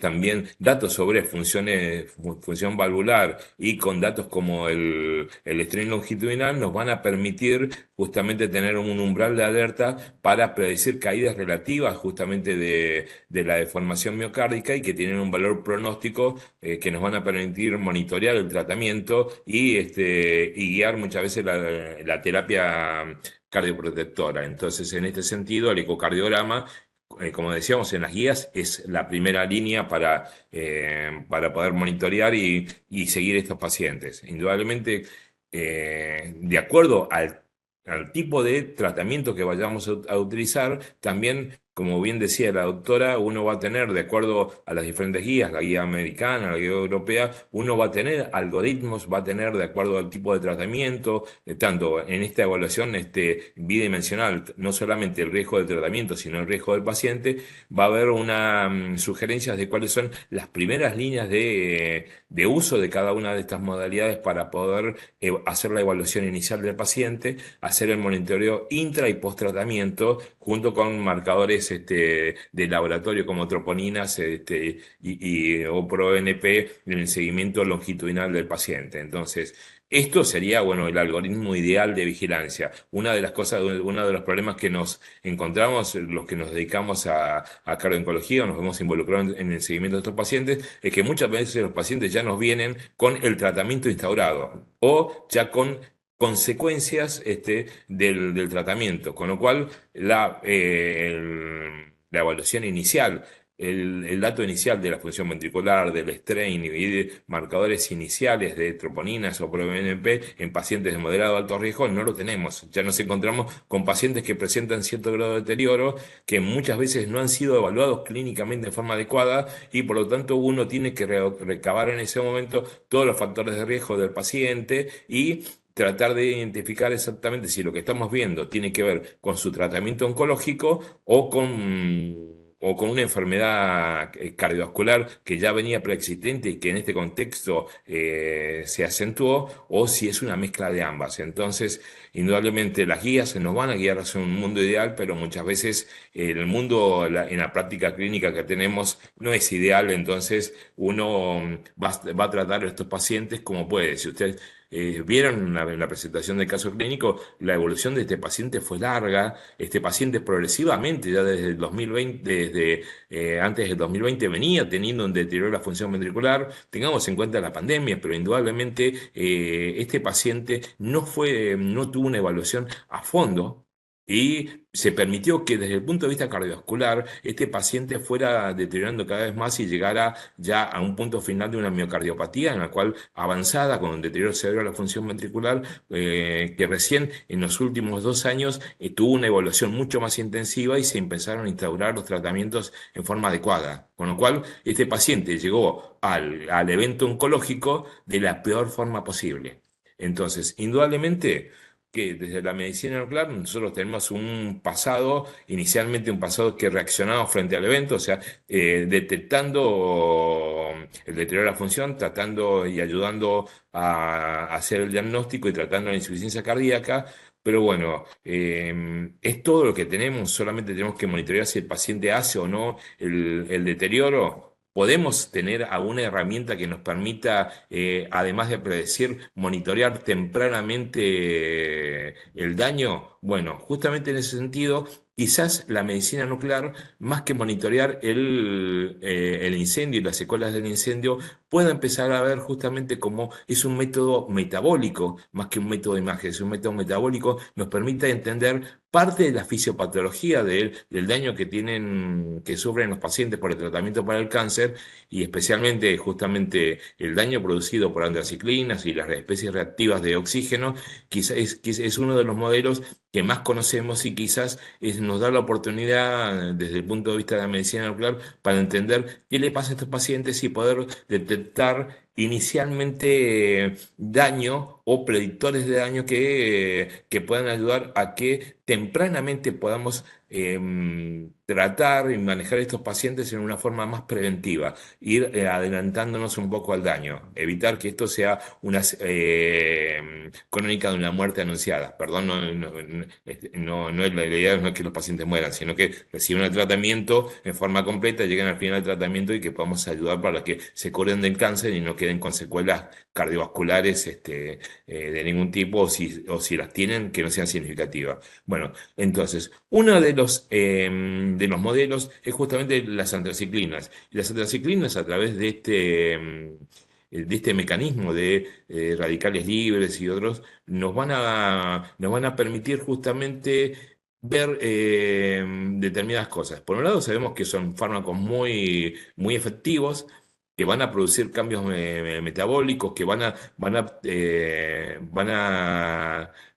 también datos sobre función valvular, y con datos como el stream longitudinal nos van a permitir justamente tener un umbral de alerta para predecir caídas relativas justamente de la deformación miocárdica, y que tienen un valor pronóstico que nos van a permitir monitorear el tratamiento y guiar muchas veces la terapia cardioprotectora. Entonces, en este sentido, el ecocardiograma, como decíamos en las guías, es la primera línea para poder monitorear y seguir estos pacientes. Indudablemente, de acuerdo al tipo de tratamiento que vayamos a utilizar, también, como bien decía la doctora, uno va a tener, de acuerdo a las diferentes guías, la guía americana, la guía europea, uno va a tener algoritmos, va a tener, de acuerdo al tipo de tratamiento, tanto en esta evaluación bidimensional, no solamente el riesgo del tratamiento, sino el riesgo del paciente, va a haber sugerencias de cuáles son las primeras líneas de uso de cada una de estas modalidades para poder hacer la evaluación inicial del paciente, hacer el monitoreo intra y post tratamiento, junto con marcadores de laboratorio como troponinas o ProNP en el seguimiento longitudinal del paciente. Entonces, esto sería, bueno, el algoritmo ideal de vigilancia. Una de las cosas, uno de los problemas que nos encontramos, los que nos dedicamos a cardio-oncología o nos hemos involucrado en el seguimiento de estos pacientes, es que muchas veces los pacientes ya nos vienen con el tratamiento instaurado o ya con consecuencias del tratamiento, con lo cual la evaluación inicial, el dato inicial de la función ventricular, del strain y de marcadores iniciales de troponinas o proBNP en pacientes de moderado a alto riesgo no lo tenemos. Ya nos encontramos con pacientes que presentan cierto grado de deterioro, que muchas veces no han sido evaluados clínicamente de forma adecuada, y por lo tanto uno tiene que recabar en ese momento todos los factores de riesgo del paciente y tratar de identificar exactamente si lo que estamos viendo tiene que ver con su tratamiento oncológico o con una enfermedad cardiovascular que ya venía preexistente y que en este contexto se acentuó, o si es una mezcla de ambas. Entonces, indudablemente las guías nos van a guiar hacia un mundo ideal, pero muchas veces el mundo en la práctica clínica que tenemos no es ideal. Entonces uno va a tratar a estos pacientes como puede. Si usted vieron en la presentación del caso clínico, la evolución de este paciente fue larga. Este paciente progresivamente, ya desde el 2020, antes del 2020, venía teniendo un deterioro de la función ventricular. Tengamos en cuenta la pandemia, pero indudablemente este paciente no tuvo una evaluación a fondo, y se permitió que desde el punto de vista cardiovascular este paciente fuera deteriorando cada vez más y llegara ya a un punto final de una miocardiopatía en la cual avanzada, con un deterioro severo de la función ventricular, que recién en los últimos 2 años tuvo una evaluación mucho más intensiva y se empezaron a instaurar los tratamientos en forma adecuada. Con lo cual este paciente llegó al evento oncológico de la peor forma posible. Entonces, indudablemente que desde la medicina nuclear nosotros tenemos inicialmente un pasado que reaccionaba frente al evento, o sea, detectando el deterioro de la función, tratando y ayudando a hacer el diagnóstico y tratando la insuficiencia cardíaca. Pero bueno, es todo lo que tenemos. Solamente tenemos que monitorear si el paciente hace o no el deterioro. ¿Podemos tener alguna herramienta que nos permita, además de predecir, monitorear tempranamente el daño? Bueno, justamente en ese sentido, quizás la medicina nuclear, más que monitorear el incendio y las secuelas del incendio, pueda empezar a ver justamente cómo es un método metabólico, más que un método de imagen. Es un método metabólico, nos permite entender parte de la fisiopatología del daño que sufren los pacientes por el tratamiento para el cáncer, y especialmente justamente el daño producido por antraciclinas y las especies reactivas de oxígeno. Quizás es uno de los modelos que más conocemos, y quizás nos da la oportunidad desde el punto de vista de la medicina nuclear para entender qué le pasa a estos pacientes y poder detectar inicialmente daño o predictores de daño que puedan ayudar a que tempranamente podamos tratar y manejar estos pacientes en una forma más preventiva, ir adelantándonos un poco al daño, evitar que esto sea una crónica de una muerte anunciada. Perdón, no es la idea no es que los pacientes mueran, sino que reciban el tratamiento en forma completa, lleguen al final del tratamiento y que podamos ayudar para que se curen del cáncer y no queden con secuelas cardiovasculares de ningún tipo, o si las tienen, que no sean significativas. Bueno, entonces, uno de los modelos es justamente las antraciclinas. Y las antraciclinas, a través de este mecanismo de radicales libres y otros, nos van a permitir justamente ver determinadas cosas. Por un lado, sabemos que son fármacos muy efectivos, que van a producir cambios metabólicos, que van a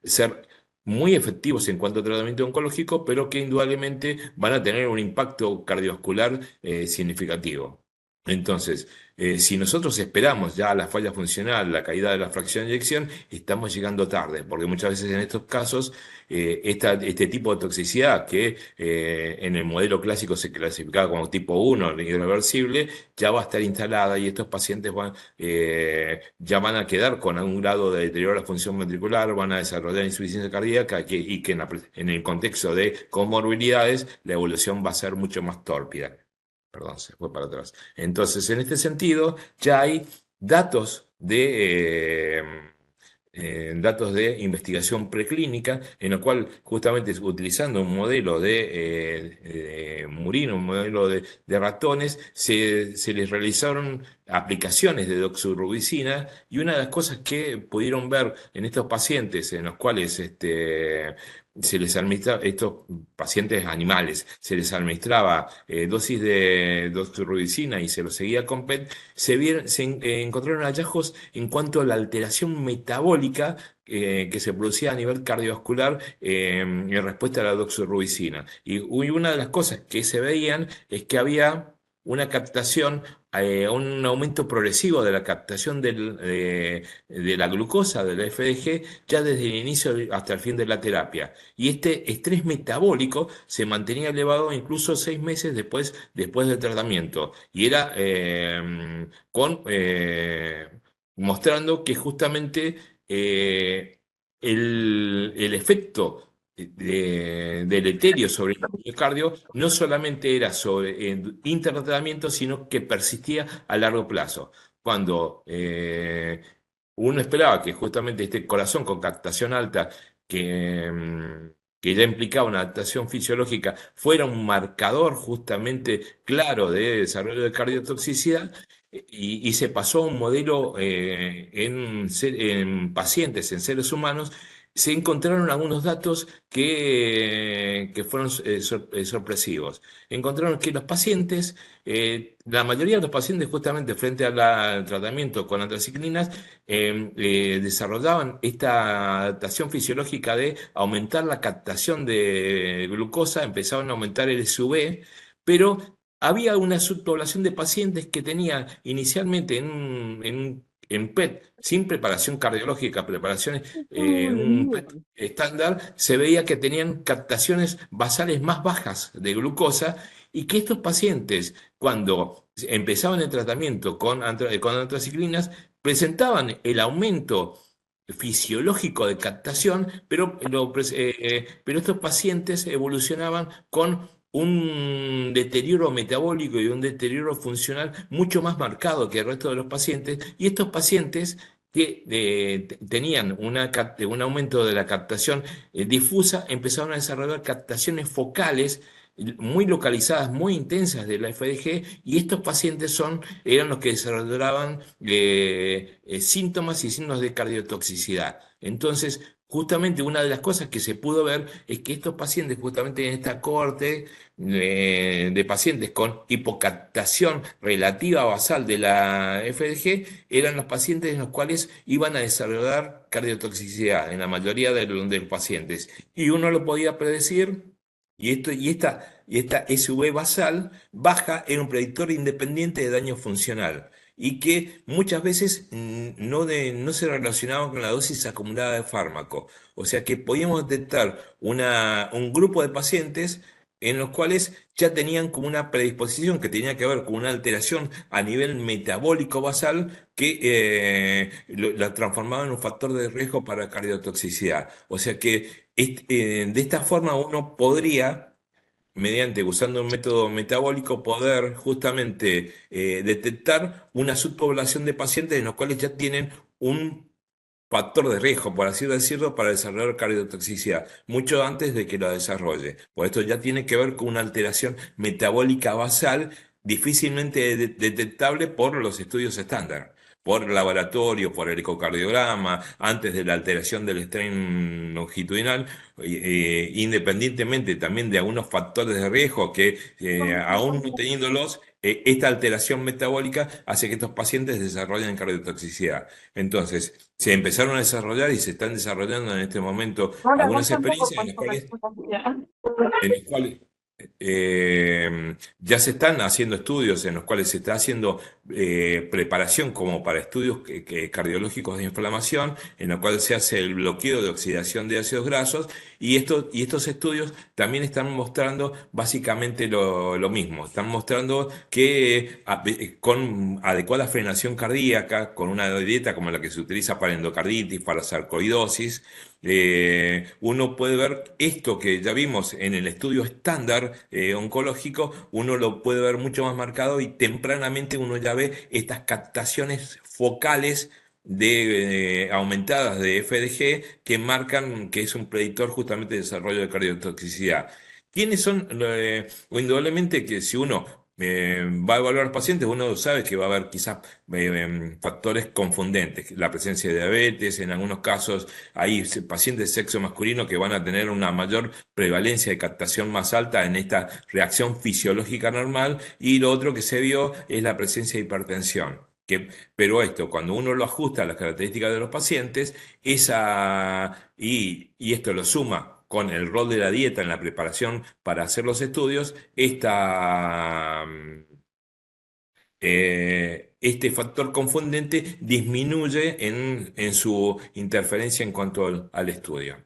ser muy efectivos en cuanto a tratamiento oncológico, pero que indudablemente van a tener un impacto cardiovascular significativo. Entonces, si nosotros esperamos ya la falla funcional, la caída de la fracción de eyección, estamos llegando tarde, porque muchas veces en estos casos, este tipo de toxicidad que en el modelo clásico se clasificaba como tipo 1, irreversible, ya va a estar instalada y estos pacientes ya van a quedar con un grado de deterioro de la función ventricular, van a desarrollar insuficiencia cardíaca y que en el contexto de comorbilidades la evolución va a ser mucho más tórpida. Perdón, se fue para atrás. Entonces, en este sentido, ya hay datos datos de investigación preclínica, en lo cual justamente utilizando un modelo de murino, un modelo de ratones, se les realizaron aplicaciones de doxorubicina y una de las cosas que pudieron ver en estos pacientes en los cuales se les administraba, estos pacientes animales, se les administraba dosis de doxorubicina y se los seguía con PET, encontraron hallazgos en cuanto a la alteración metabólica que se producía a nivel cardiovascular en respuesta a la doxorubicina. Y una de las cosas que se veían es que había una captación, un aumento progresivo de la captación de la glucosa, de la FDG, ya desde el inicio hasta el fin de la terapia. Y este estrés metabólico se mantenía elevado incluso 6 meses después del tratamiento. Y era mostrando que justamente el efecto deleterio sobre el miocardio no solamente era sobre intratratamiento, sino que persistía a largo plazo. Cuando uno esperaba que justamente este corazón con captación alta, que ya implicaba una adaptación fisiológica, fuera un marcador justamente claro de desarrollo de cardiotoxicidad, y se pasó a un modelo en pacientes, en seres humanos, se encontraron algunos datos que fueron sorpresivos. Encontraron que los pacientes, la mayoría de los pacientes justamente frente al tratamiento con antraciclinas, desarrollaban esta adaptación fisiológica de aumentar la captación de glucosa, empezaban a aumentar el SV, pero había una subpoblación de pacientes que tenía inicialmente en PET, sin preparación cardiológica, preparaciones, un PET estándar, se veía que tenían captaciones basales más bajas de glucosa y que estos pacientes, cuando empezaban el tratamiento con antraciclinas, presentaban el aumento fisiológico de captación, pero estos pacientes evolucionaban con un deterioro metabólico y un deterioro funcional mucho más marcado que el resto de los pacientes, y estos pacientes que tenían un aumento de la captación difusa, empezaron a desarrollar captaciones focales muy localizadas, muy intensas de la FDG, y estos pacientes eran los que desarrollaban síntomas y signos de cardiotoxicidad. Entonces, justamente una de las cosas que se pudo ver es que estos pacientes, justamente en esta cohorte de pacientes con hipocaptación relativa basal de la FDG, eran los pacientes en los cuales iban a desarrollar cardiotoxicidad, en la mayoría de los pacientes. Y uno lo podía predecir. Y esta SV basal baja era un predictor independiente de daño funcional y que muchas veces no se relacionaba con la dosis acumulada de fármaco. O sea que podíamos detectar un grupo de pacientes en los cuales ya tenían como una predisposición que tenía que ver con una alteración a nivel metabólico basal que la transformaba en un factor de riesgo para cardiotoxicidad. O sea que de esta forma uno podría mediante usando un método metabólico, poder justamente detectar una subpoblación de pacientes en los cuales ya tienen un factor de riesgo, por así decirlo, para desarrollar cardiotoxicidad, mucho antes de que lo desarrolle. Por esto ya tiene que ver con una alteración metabólica basal difícilmente detectable por los estudios estándar. Por laboratorio, por el ecocardiograma, antes de la alteración del strain longitudinal, independientemente también de algunos factores de riesgo que, aún no teniéndolos, esta alteración metabólica hace que estos pacientes desarrollen cardiotoxicidad. Entonces, se empezaron a desarrollar y se están desarrollando en este momento algunas experiencias en las cuales ya se están haciendo estudios en los cuales se está haciendo preparación como para estudios cardiológicos de inflamación, en los cuales se hace el bloqueo de oxidación de ácidos grasos, y estos estudios también están mostrando básicamente lo mismo. Están mostrando que con adecuada frenación cardíaca, con una dieta como la que se utiliza para endocarditis, para sarcoidosis, uno puede ver esto que ya vimos en el estudio estándar oncológico, uno lo puede ver mucho más marcado y tempranamente uno ya ve estas captaciones focales aumentadas de FDG que marcan que es un predictor justamente de desarrollo de cardiotoxicidad. ¿Quiénes son? Indudablemente que si uno va a evaluar pacientes, uno sabe que va a haber quizás factores confundentes, la presencia de diabetes, en algunos casos hay pacientes de sexo masculino que van a tener una mayor prevalencia de captación más alta en esta reacción fisiológica normal, y lo otro que se vio es la presencia de hipertensión. Pero esto, cuando uno lo ajusta a las características de los pacientes, y esto lo suma con el rol de la dieta en la preparación para hacer los estudios, este factor confundente disminuye en su interferencia en cuanto al estudio.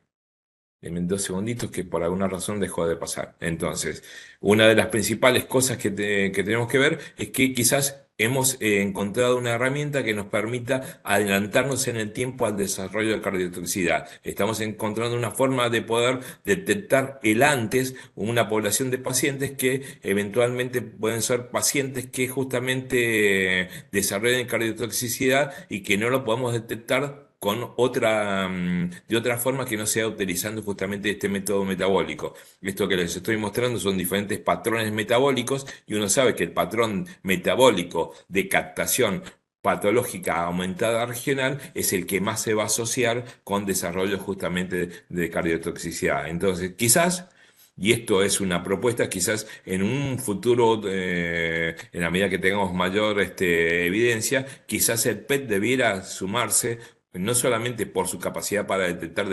En 2 segunditos que por alguna razón dejó de pasar. Entonces, una de las principales cosas que tenemos que ver es que quizás hemos encontrado una herramienta que nos permita adelantarnos en el tiempo al desarrollo de cardiotoxicidad. Estamos encontrando una forma de poder detectar el antes una población de pacientes que eventualmente pueden ser pacientes que justamente desarrollen cardiotoxicidad y que no lo podemos detectar con de otra forma que no sea utilizando justamente este método metabólico. Esto que les estoy mostrando son diferentes patrones metabólicos, y uno sabe que el patrón metabólico de captación patológica aumentada regional es el que más se va a asociar con desarrollo justamente de cardiotoxicidad. Entonces, quizás, y esto es una propuesta, quizás en un futuro, en la medida que tengamos mayor evidencia, quizás el PET debiera sumarse no solamente por su capacidad para detectar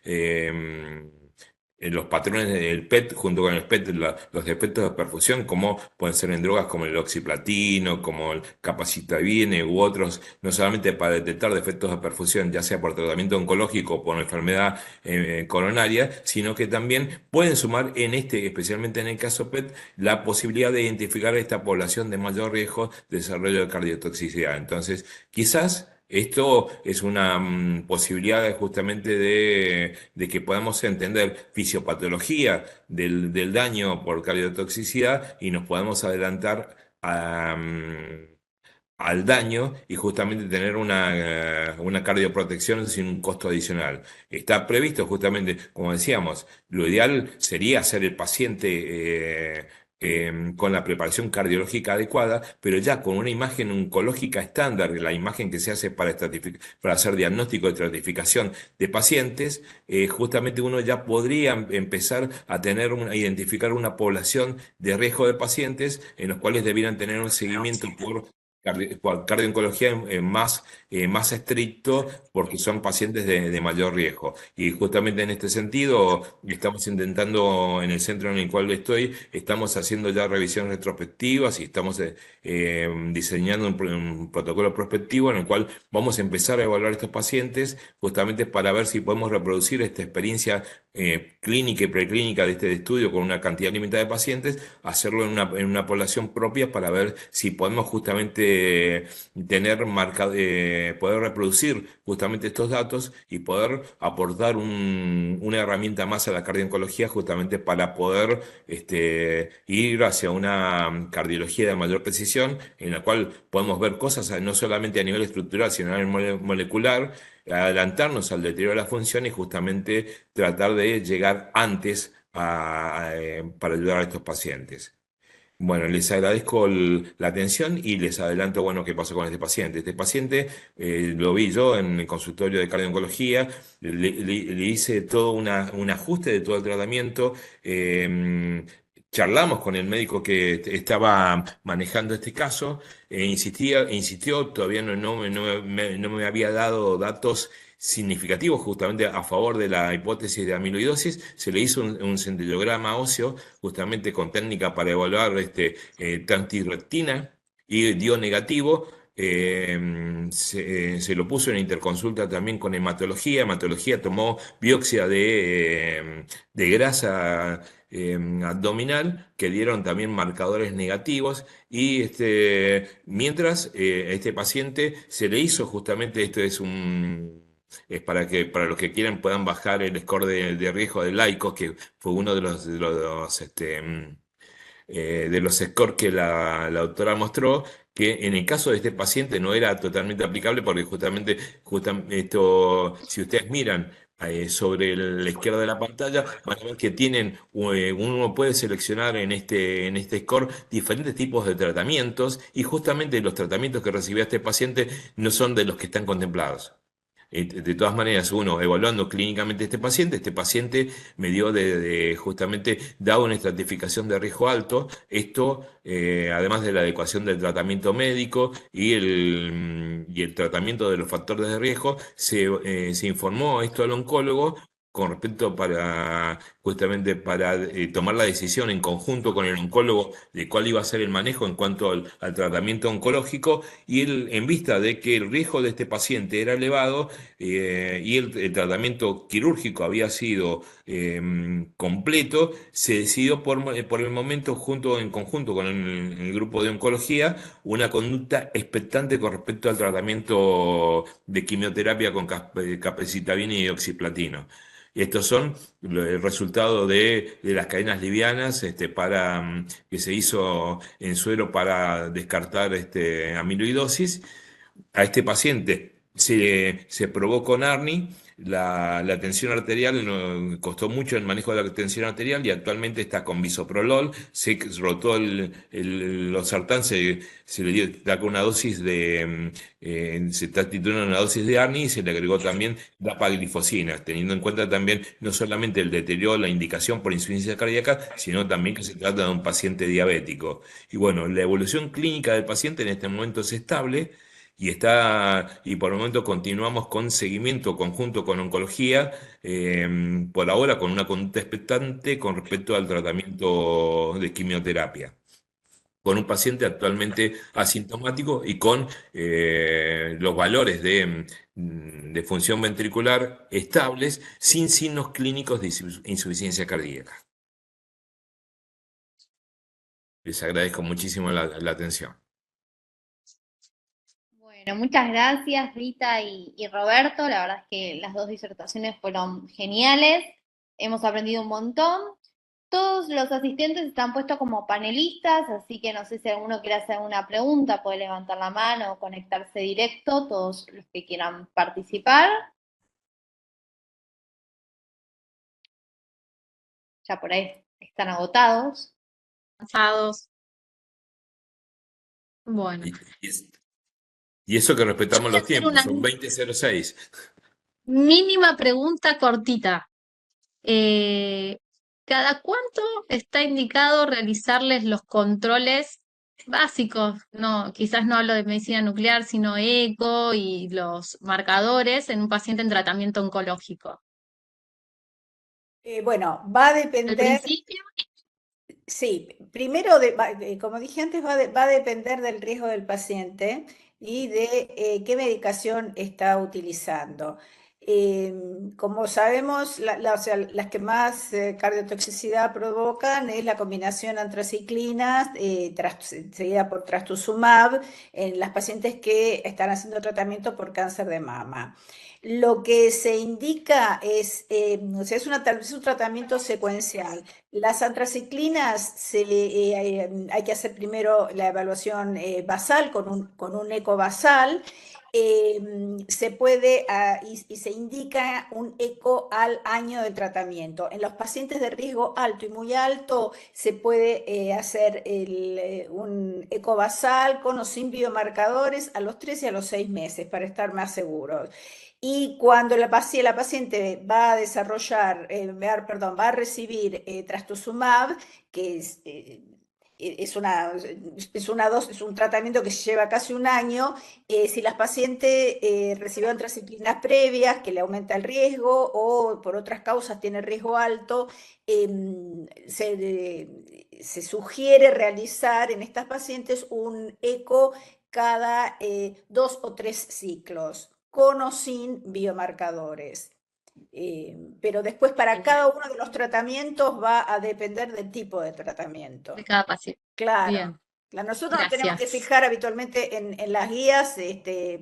en los patrones del PET, junto con el PET, los defectos de perfusión, como pueden ser en drogas como el oxiplatino, como el capacitabine u otros, no solamente para detectar defectos de perfusión, ya sea por tratamiento oncológico o por enfermedad coronaria, sino que también pueden sumar especialmente en el caso PET, la posibilidad de identificar a esta población de mayor riesgo de desarrollo de cardiotoxicidad. Entonces, quizás esto es una posibilidad justamente de que podamos entender fisiopatología del daño por cardiotoxicidad y nos podamos adelantar al daño y justamente tener una cardioprotección sin un costo adicional. Está previsto justamente, como decíamos, lo ideal sería hacer el paciente con la preparación cardiológica adecuada, pero ya con una imagen oncológica estándar, la imagen que se hace para hacer diagnóstico de estratificación de pacientes, justamente uno ya podría empezar a identificar una población de riesgo de pacientes en los cuales debieran tener un seguimiento por Cardio-oncología más estricto porque son pacientes de mayor riesgo. Y justamente en este sentido, estamos intentando, en el centro en el cual estoy, estamos haciendo ya revisiones retrospectivas y estamos diseñando un protocolo prospectivo en el cual vamos a empezar a evaluar estos pacientes justamente para ver si podemos reproducir esta experiencia clínica y preclínica de este estudio con una cantidad limitada de pacientes, hacerlo en una población propia para ver si podemos justamente poder reproducir justamente estos datos y poder aportar una herramienta más a la cardio-oncología justamente para poder ir hacia una cardiología de mayor precisión en la cual podemos ver cosas no solamente a nivel estructural, sino a nivel molecular, adelantarnos al deterioro de la función y justamente tratar de llegar antes para ayudar a estos pacientes. Bueno, les agradezco la atención y les adelanto, bueno, qué pasó con este paciente. Este paciente lo vi yo en el consultorio de cardio-oncología, le hice todo un ajuste de todo el tratamiento, charlamos con el médico que estaba manejando este caso, insistió, todavía no me había dado datos significativos justamente a favor de la hipótesis de amiloidosis. Se le hizo un centellograma óseo justamente con técnica para evaluar transtiratina y dio negativo. Se lo puso en interconsulta también con hematología. Hematología tomó biopsia de grasa abdominal que dieron también marcadores negativos y mientras este paciente se le hizo justamente, esto es para los que quieran puedan bajar el score de riesgo de laicos, que fue uno de los scores que la doctora mostró, que en el caso de este paciente no era totalmente aplicable porque justamente, si ustedes miran sobre la izquierda de la pantalla, van a ver que uno puede seleccionar en este score diferentes tipos de tratamientos y justamente los tratamientos que recibía este paciente no son de los que están contemplados. De todas maneras, uno evaluando clínicamente este paciente me dio justamente dado una estratificación de riesgo alto. Esto, además de la adecuación del tratamiento médico y el tratamiento de los factores de riesgo, se informó esto al oncólogo con respecto justamente para tomar la decisión en conjunto con el oncólogo de cuál iba a ser el manejo en cuanto al tratamiento oncológico y él, en vista de que el riesgo de este paciente era elevado, y el tratamiento quirúrgico había sido completo, se decidió por el momento, en conjunto con el grupo de oncología, una conducta expectante con respecto al tratamiento de quimioterapia con capecitabina y oxiplatino. Estos son el resultado de las cadenas livianas que se hizo en suero para descartar amiloidosis. A este paciente se probó con ARNI, la tensión arterial, costó mucho el manejo de la tensión arterial y actualmente está con bisoprolol, se rotó el losartán, se le dio una dosis se está titulando una dosis de ARNI y se le agregó también dapaglifosina, teniendo en cuenta también no solamente el deterioro, la indicación por insuficiencia cardíaca, sino también que se trata de un paciente diabético. Y bueno, la evolución clínica del paciente en este momento es estable y por el momento continuamos con seguimiento conjunto con oncología, por ahora con una conducta expectante con respecto al tratamiento de quimioterapia, con un paciente actualmente asintomático y con los valores de función ventricular estables, sin signos clínicos de insuficiencia cardíaca. Les agradezco muchísimo la atención. Bueno, muchas gracias Rita y Roberto. La verdad es que las dos disertaciones fueron geniales. Hemos aprendido un montón. Todos los asistentes están puestos como panelistas, así que no sé si alguno quiere hacer una pregunta, puede levantar la mano o conectarse directo, todos los que quieran participar. Ya por ahí están agotados. Cansados. Bueno, Y eso que respetamos los hacer tiempos, una son 20:06. mínima pregunta cortita. ¿Cada cuánto está indicado realizarles los controles básicos, no, quizás no hablo de medicina nuclear, sino eco y los marcadores en un paciente en tratamiento oncológico. Bueno, va a Al depender. principio, Sí, primero, como dije antes, va a depender del riesgo del paciente y de qué medicación está utilizando. Como sabemos, o sea, las que más cardiotoxicidad provocan es la combinación antraciclinas seguida por trastuzumab en las pacientes que están haciendo tratamiento por cáncer de mama. Lo que se indica es, o sea, es un tratamiento secuencial. Las antraciclinas hay que hacer primero la evaluación basal con un eco basal. Se puede y se indica un eco al año de tratamiento. En los pacientes de riesgo alto y muy alto se puede hacer un eco basal con o sin biomarcadores a los 3 y a los 6 meses para estar más seguros. Y cuando la paciente va a desarrollar, perdón, va a recibir trastuzumab, que es un tratamiento que lleva casi un año. Si la paciente recibió antraciclinas previas, que le aumenta el riesgo, o por otras causas tiene riesgo alto, se sugiere realizar en estas pacientes un eco cada 2 o 3 ciclos, con o sin biomarcadores. Pero después para cada uno de los tratamientos va a depender del tipo de tratamiento. de cada paciente. Claro. Bien, Nosotros nos tenemos que gracias. fijar habitualmente en las guías,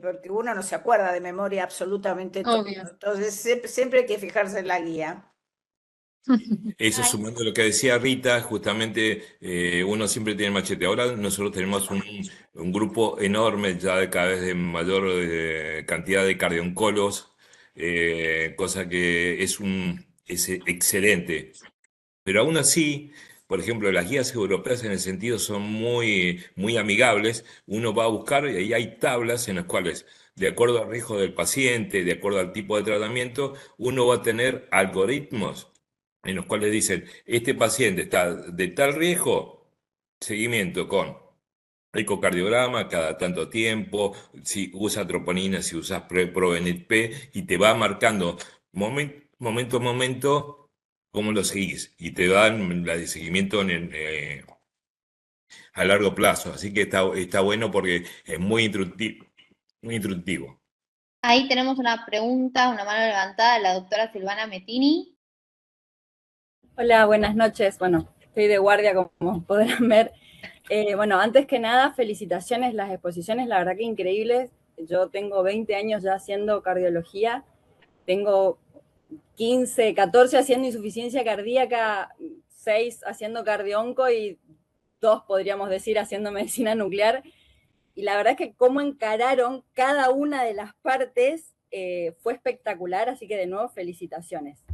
porque uno no se acuerda de memoria absolutamente todo. Obvio. Entonces siempre hay que fijarse en la guía. Eso Ay, sumando lo que decía Rita, justamente uno siempre tiene machete. Ahora nosotros tenemos un grupo enorme, ya de cada vez de mayor cantidad de cardioncólogos, cosa que es excelente. Pero aún así, por ejemplo, las guías europeas en el sentido son muy amigables. Uno va a buscar y ahí hay tablas en las cuales, de acuerdo al riesgo del paciente, de acuerdo al tipo de tratamiento, uno va a tener algoritmos en los cuales dicen, este paciente está de tal riesgo, seguimiento con ecocardiograma cada tanto tiempo, si usa troponina, si usas Provenit P, y te va marcando momento a momento cómo lo seguís, y te dan la de seguimiento a largo plazo. Así que está bueno porque es muy instructivo, muy instructivo. ahí tenemos una pregunta, una mano levantada de la doctora Silvana Mettini. Hola, buenas noches. Bueno, estoy de guardia, como podrán ver. Bueno, antes que nada, felicitaciones, las exposiciones, la verdad que increíbles. Yo tengo 20 años ya haciendo cardiología, tengo 15, 14 haciendo insuficiencia cardíaca, 6 haciendo cardionco y 2 podríamos decir haciendo medicina nuclear. Y la verdad es que cómo encararon cada una de las partes fue espectacular, así que de nuevo felicitaciones.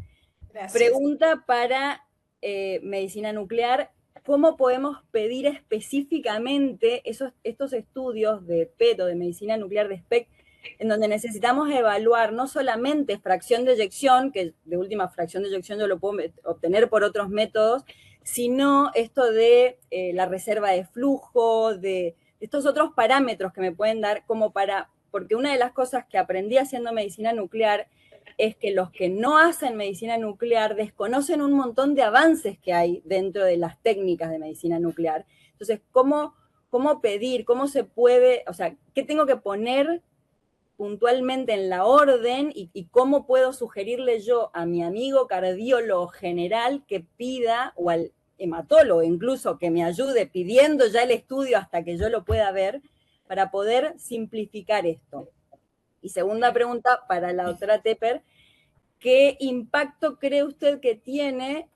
Gracias. Pregunta para medicina nuclear. ¿Cómo podemos pedir específicamente estos estudios de PET o de medicina nuclear de SPECT, en donde necesitamos evaluar no solamente fracción de eyección, que de última fracción de eyección yo lo puedo obtener por otros métodos, sino esto de la reserva de flujo, de estos otros parámetros que me pueden dar como porque una de las cosas que aprendí haciendo medicina nuclear es que los que no hacen medicina nuclear desconocen un montón de avances que hay dentro de las técnicas de medicina nuclear. Entonces, ¿cómo pedir? ¿Cómo se puede? O sea, ¿qué tengo que poner puntualmente en la orden y cómo puedo sugerirle yo a mi amigo cardiólogo general que pida, o al hematólogo incluso, que me ayude pidiendo ya el estudio hasta que yo lo pueda ver, para poder simplificar esto? Y segunda pregunta para la doctora Tepper, ¿qué impacto cree usted que tiene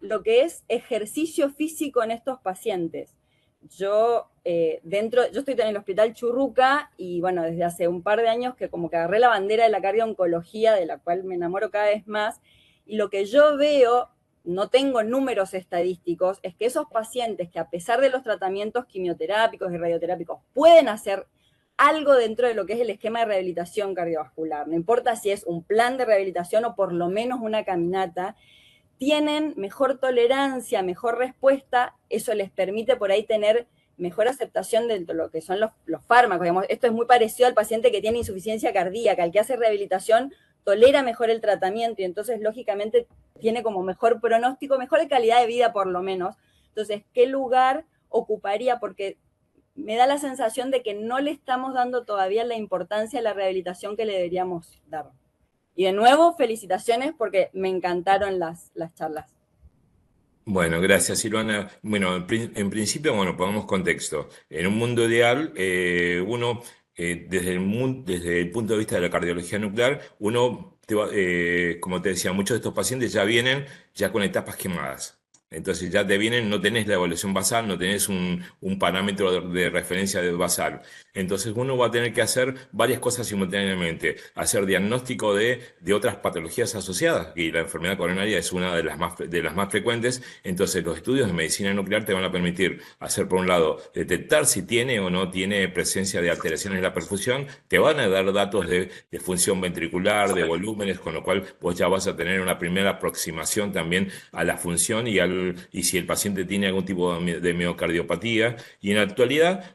lo que es ejercicio físico en estos pacientes? Yo estoy en el Hospital Churruca y bueno, desde hace un par de años que como que agarré la bandera de la cardio-oncología, de la cual me enamoro cada vez más, y lo que yo veo, no tengo números estadísticos, es que esos pacientes que a pesar de los tratamientos quimioterápicos y radioterápicos pueden hacer algo dentro de lo que es el esquema de rehabilitación cardiovascular, no importa si es un plan de rehabilitación o por lo menos una caminata, tienen mejor tolerancia, mejor respuesta, eso les permite por ahí tener mejor aceptación de lo que son los fármacos. Digamos, esto es muy parecido al paciente que tiene insuficiencia cardíaca, el que hace rehabilitación tolera mejor el tratamiento y entonces lógicamente tiene como mejor pronóstico, mejor calidad de vida por lo menos. Entonces, ¿qué lugar ocuparía? Porque me da la sensación de que no le estamos dando todavía la importancia a la rehabilitación que le deberíamos dar. Y de nuevo, felicitaciones porque me encantaron las charlas. Bueno, gracias, Silvana. Bueno, en principio, bueno, pongamos contexto. En un mundo ideal, uno, desde el punto de vista de la cardiología nuclear, como te decía, muchos de estos pacientes ya vienen ya con etapas quemadas. Entonces ya te vienen, no tenés la evaluación basal, no tenés un parámetro de referencia de basal. Entonces uno va a tener que hacer varias cosas simultáneamente. Hacer diagnóstico de otras patologías asociadas, y la enfermedad coronaria es una de las más frecuentes. Entonces los estudios de medicina nuclear te van a permitir hacer, por un lado, detectar si tiene o no tiene presencia de alteraciones en la perfusión. Te van a dar datos de función ventricular, de volúmenes, con lo cual vos ya vas a tener una primera aproximación también a la función y si el paciente tiene algún tipo de miocardiopatía. Y en la actualidad,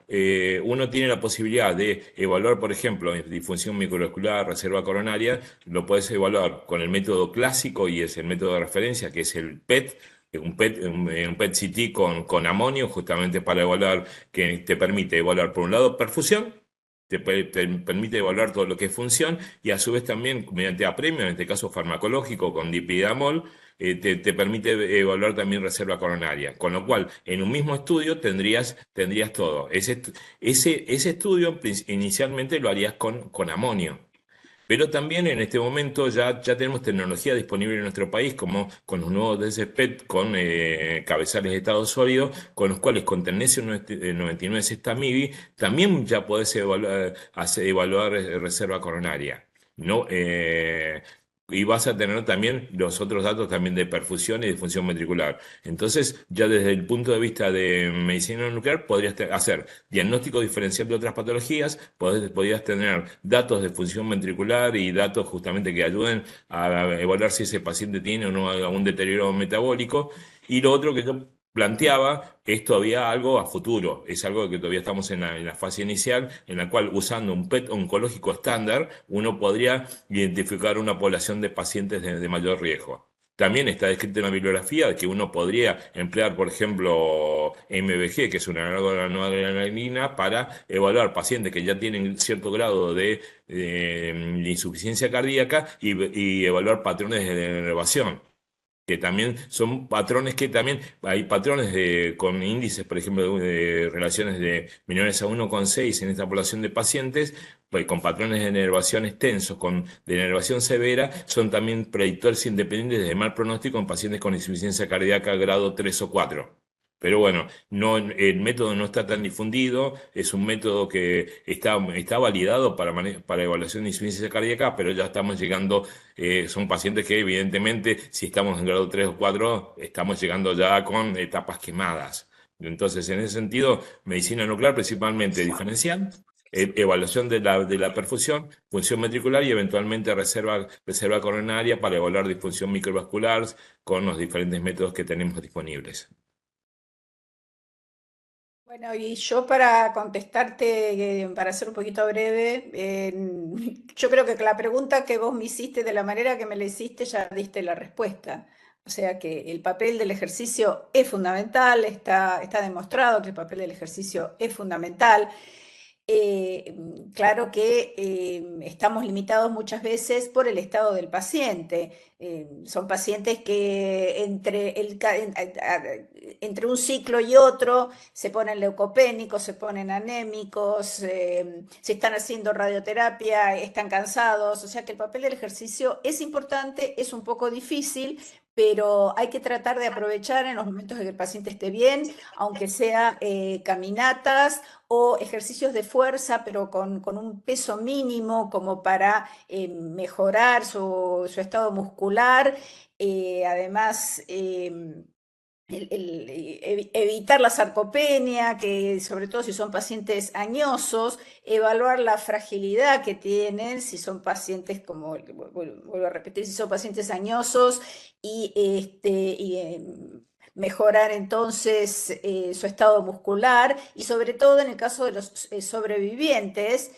uno tiene la posibilidad de evaluar, por ejemplo, disfunción microvascular, reserva coronaria, lo puedes evaluar con el método clásico y es el método de referencia, que es el PET. Un PET-CT con amonio, justamente para evaluar, que te permite evaluar, por un lado, perfusión, te permite evaluar todo lo que es función y a su vez también, mediante apremio, en este caso farmacológico con dipidamol, te permite evaluar también reserva coronaria. Con lo cual, en un mismo estudio tendrías todo. Ese estudio inicialmente lo harías con amonio. Pero también en este momento ya tenemos tecnología disponible en nuestro país, como con los nuevos DSPET, con cabezales de estado sólido, con los cuales con Tecnesio 99 Sextamidi también ya podés evaluar reserva coronaria. ¿No? Y vas a tener también los otros datos también de perfusión y de función ventricular. Entonces, ya desde el punto de vista de medicina nuclear, podrías hacer diagnóstico diferencial de otras patologías, podrías tener datos de función ventricular y datos justamente que ayuden a evaluar si ese paciente tiene o no algún deterioro metabólico. Y lo otro que yo planteaba es todavía algo a futuro, es algo que todavía estamos en la fase inicial, en la cual usando un PET oncológico estándar, uno podría identificar una población de pacientes de mayor riesgo. También está descrito en la bibliografía que uno podría emplear, por ejemplo, MBG, que es una noradrenalina, para evaluar pacientes que ya tienen cierto grado de insuficiencia cardíaca y evaluar patrones de denervación, que también son patrones que también hay patrones con índices, por ejemplo, de relaciones de menores a 1,6 en esta población de pacientes, pues con patrones de denervación extensos, con denervación severa, son también predictores independientes de mal pronóstico en pacientes con insuficiencia cardíaca grado 3 o 4. Pero bueno, no, el método no está tan difundido, es un método que está validado para evaluación de insuficiencia cardíaca, pero ya estamos llegando, son pacientes que evidentemente si estamos en grado 3 o 4, estamos llegando ya con etapas quemadas. Entonces, en ese sentido, medicina nuclear principalmente diferencial, evaluación de la perfusión, función ventricular y eventualmente reserva coronaria para evaluar disfunción microvascular con los diferentes métodos que tenemos disponibles. Bueno, y yo para contestarte, para ser un poquito breve, yo creo que la pregunta que vos me hiciste, de la manera que me la hiciste, ya diste la respuesta. O sea que el papel del ejercicio es fundamental, está demostrado que el papel del ejercicio es fundamental. Claro que estamos limitados muchas veces por el estado del paciente. Son pacientes que entre un ciclo y otro se ponen leucopénicos, se ponen anémicos, se están haciendo radioterapia, están cansados. O sea que el papel del ejercicio es importante, es un poco difícil, pero hay que tratar de aprovechar en los momentos en que el paciente esté bien, aunque sea caminatas o ejercicios de fuerza, pero con un peso mínimo como para mejorar su estado muscular. Además, evitar la sarcopenia, que sobre todo si son pacientes añosos, evaluar la fragilidad que tienen, si son pacientes, como vuelvo a repetir, si son pacientes añosos y mejorar entonces su estado muscular y sobre todo en el caso de los sobrevivientes,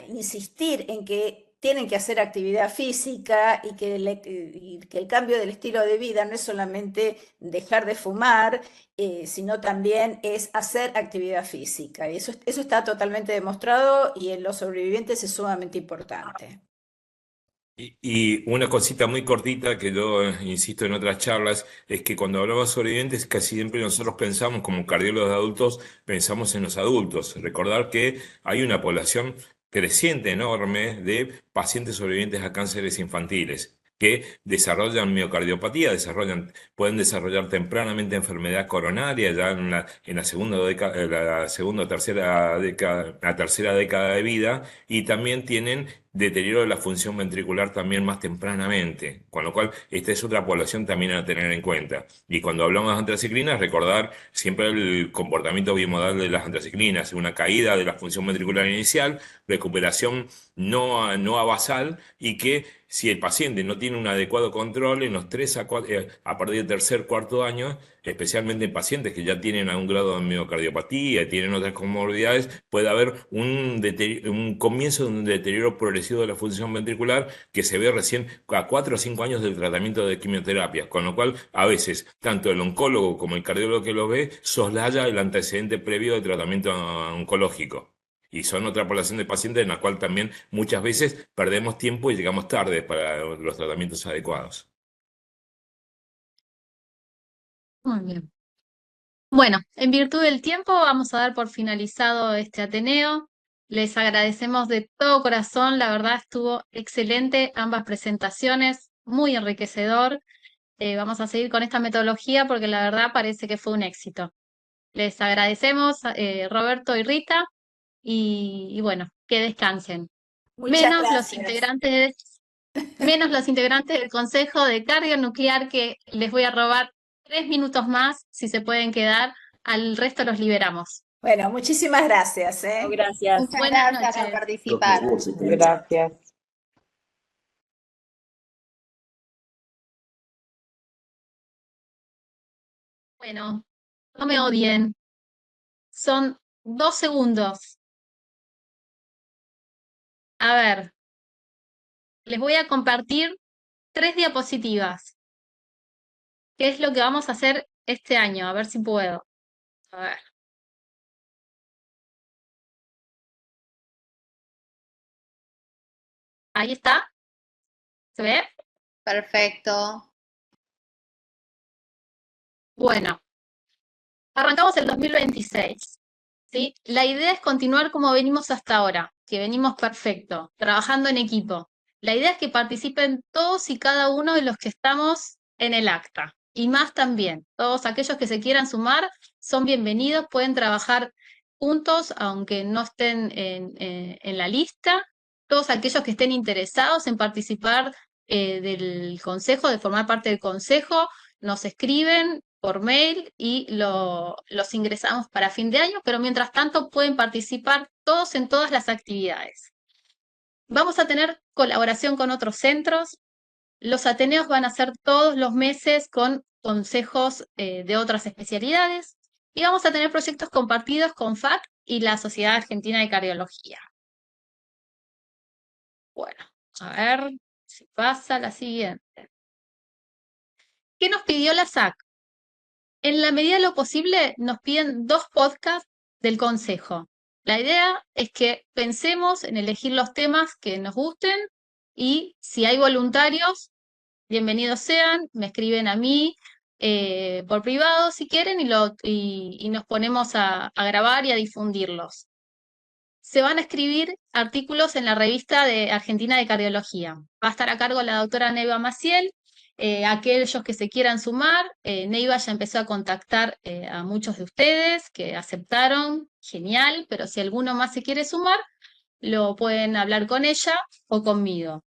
insistir en que tienen que hacer actividad física y que el cambio del estilo de vida no es solamente dejar de fumar, sino también es hacer actividad física. Y eso está totalmente demostrado y en los sobrevivientes es sumamente importante. Y una cosita muy cortita que yo insisto en otras charlas es que cuando hablamos de sobrevivientes casi siempre nosotros pensamos como cardiólogos de adultos, pensamos en los adultos. Recordar que hay una población creciente, enorme, de pacientes sobrevivientes a cánceres infantiles que desarrollan miocardiopatía, pueden desarrollar tempranamente enfermedad coronaria ya en la segunda década, la segunda o tercera década, la tercera década de vida, y también tienen deterioro de la función ventricular también más tempranamente, con lo cual esta es otra población también a tener en cuenta. Y cuando hablamos de antraciclinas, recordar siempre el comportamiento bimodal de las antraciclinas, una caída de la función ventricular inicial, recuperación no basal, y que si el paciente no tiene un adecuado control en los 3 a partir del tercer, cuarto año, especialmente en pacientes que ya tienen algún grado de miocardiopatía, tienen otras comorbilidades, puede haber un comienzo de un deterioro progresivo de la función ventricular que se ve recién a 4 o 5 años del tratamiento de quimioterapia, con lo cual a veces tanto el oncólogo como el cardiólogo que lo ve soslaya el antecedente previo de tratamiento oncológico. Y son otra población de pacientes en la cual también muchas veces perdemos tiempo y llegamos tarde para los tratamientos adecuados. Muy bien. Bueno, en virtud del tiempo vamos a dar por finalizado este Ateneo. Les agradecemos de todo corazón, la verdad estuvo excelente ambas presentaciones, muy enriquecedor. Vamos a seguir con esta metodología porque la verdad parece que fue un éxito. Les agradecemos, Roberto y Rita, y bueno, que descansen. Muchas gracias. Menos los integrantes del Consejo de Cardio Nuclear, que les voy a robar 3 minutos más, si se pueden quedar, al resto los liberamos. Bueno, muchísimas gracias. Gracias. Muchas Buenas gracias por noches. participar. Gracias. Bueno, no me odien. Son 2 segundos. A ver, les voy a compartir 3 diapositivas. ¿Qué es lo que vamos a hacer este año? A ver si puedo. A ver. Ahí está. ¿Se ve? Perfecto. Bueno, arrancamos el 2026. ¿Sí? La idea es continuar como venimos hasta ahora, que venimos perfecto, trabajando en equipo. La idea es que participen todos y cada uno de los que estamos en el acta, y más también. Todos aquellos que se quieran sumar son bienvenidos, pueden trabajar juntos, aunque no estén en la lista. Todos aquellos que estén interesados en participar del consejo, de formar parte del consejo, nos escriben por mail y los ingresamos para fin de año, pero mientras tanto pueden participar todos en todas las actividades. Vamos a tener colaboración con otros centros. Los Ateneos van a ser todos los meses con consejos de otras especialidades y vamos a tener proyectos compartidos con FAC y la Sociedad Argentina de Cardiología. Bueno, a ver si pasa la siguiente. ¿Qué nos pidió la SAC? En la medida de lo posible, nos piden 2 podcasts del consejo. La idea es que pensemos en elegir los temas que nos gusten y si hay voluntarios, bienvenidos sean, me escriben a mí por privado si quieren y nos ponemos a grabar y a difundirlos. Se van a escribir artículos en la revista de Argentina de Cardiología. Va a estar a cargo la doctora Neiva Maciel. Aquellos que se quieran sumar, Neiva ya empezó a contactar a muchos de ustedes que aceptaron, genial, pero si alguno más se quiere sumar, lo pueden hablar con ella o conmigo.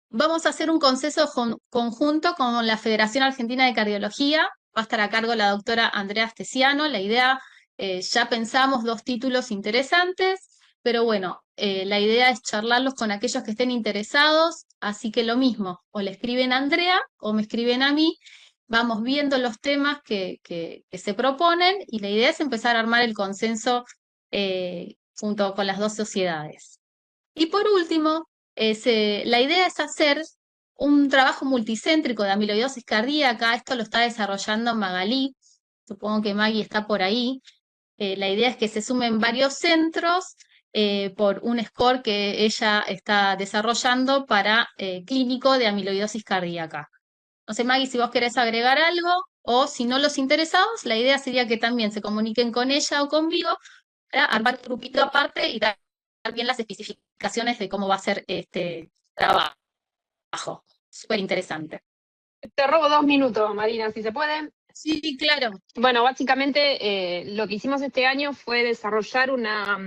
Vamos a hacer un consejo conjunto con la Federación Argentina de Cardiología. Va a estar a cargo la doctora Andrea Stesiano. La idea, ya pensamos 2 títulos interesantes, pero bueno, la idea es charlarlos con aquellos que estén interesados. Así que lo mismo, o le escriben a Andrea o me escriben a mí, vamos viendo los temas que se proponen y la idea es empezar a armar el consenso junto con las dos sociedades. Y por último, la idea es hacer un trabajo multicéntrico de amiloidosis cardíaca. Esto lo está desarrollando Magalí, supongo que Maggie está por ahí. La idea es que se sumen varios centros por un score que ella está desarrollando para clínico de amiloidosis cardíaca. No sé, Maggie, si vos querés agregar algo, o si no los interesados, la idea sería que también se comuniquen con ella o conmigo para armar un grupito aparte y dar bien las especificaciones de cómo va a ser este trabajo. Súper interesante. Te robo 2 minutos, Marina, si se puede. Sí, claro. Bueno, básicamente lo que hicimos este año fue desarrollar una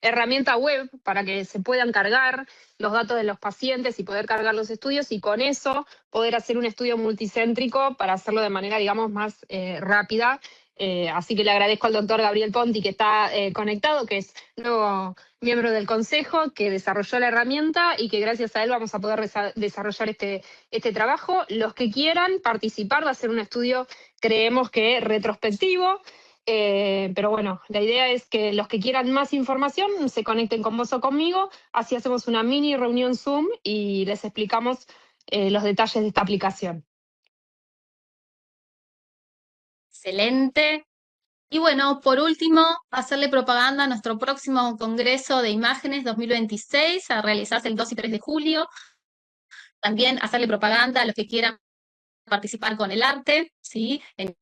herramienta web para que se puedan cargar los datos de los pacientes y poder cargar los estudios y con eso poder hacer un estudio multicéntrico para hacerlo de manera, digamos, más rápida. Así que le agradezco al doctor Gabriel Ponti que está conectado, que es nuevo miembro del consejo, que desarrolló la herramienta y que gracias a él vamos a poder desarrollar este trabajo. Los que quieran participar, va a ser un estudio, creemos que retrospectivo, pero bueno, la idea es que los que quieran más información se conecten con vos o conmigo, así hacemos una mini reunión Zoom y les explicamos los detalles de esta aplicación. Excelente. Y bueno, por último, hacerle propaganda a nuestro próximo Congreso de Imágenes 2026, a realizarse el 2 y 3 de julio. También hacerle propaganda a los que quieran participar con el arte, ¿sí? En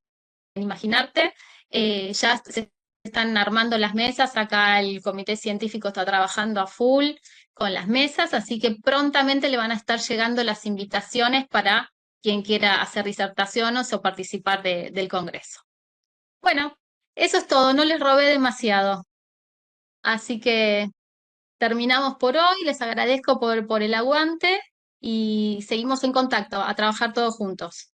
Imaginarte. Ya se están armando las mesas, acá el comité científico está trabajando a full con las mesas, así que prontamente le van a estar llegando las invitaciones para quien quiera hacer disertaciones o participar del Congreso. Bueno, eso es todo, no les robé demasiado. Así que terminamos por hoy, les agradezco por el aguante y seguimos en contacto, a trabajar todos juntos.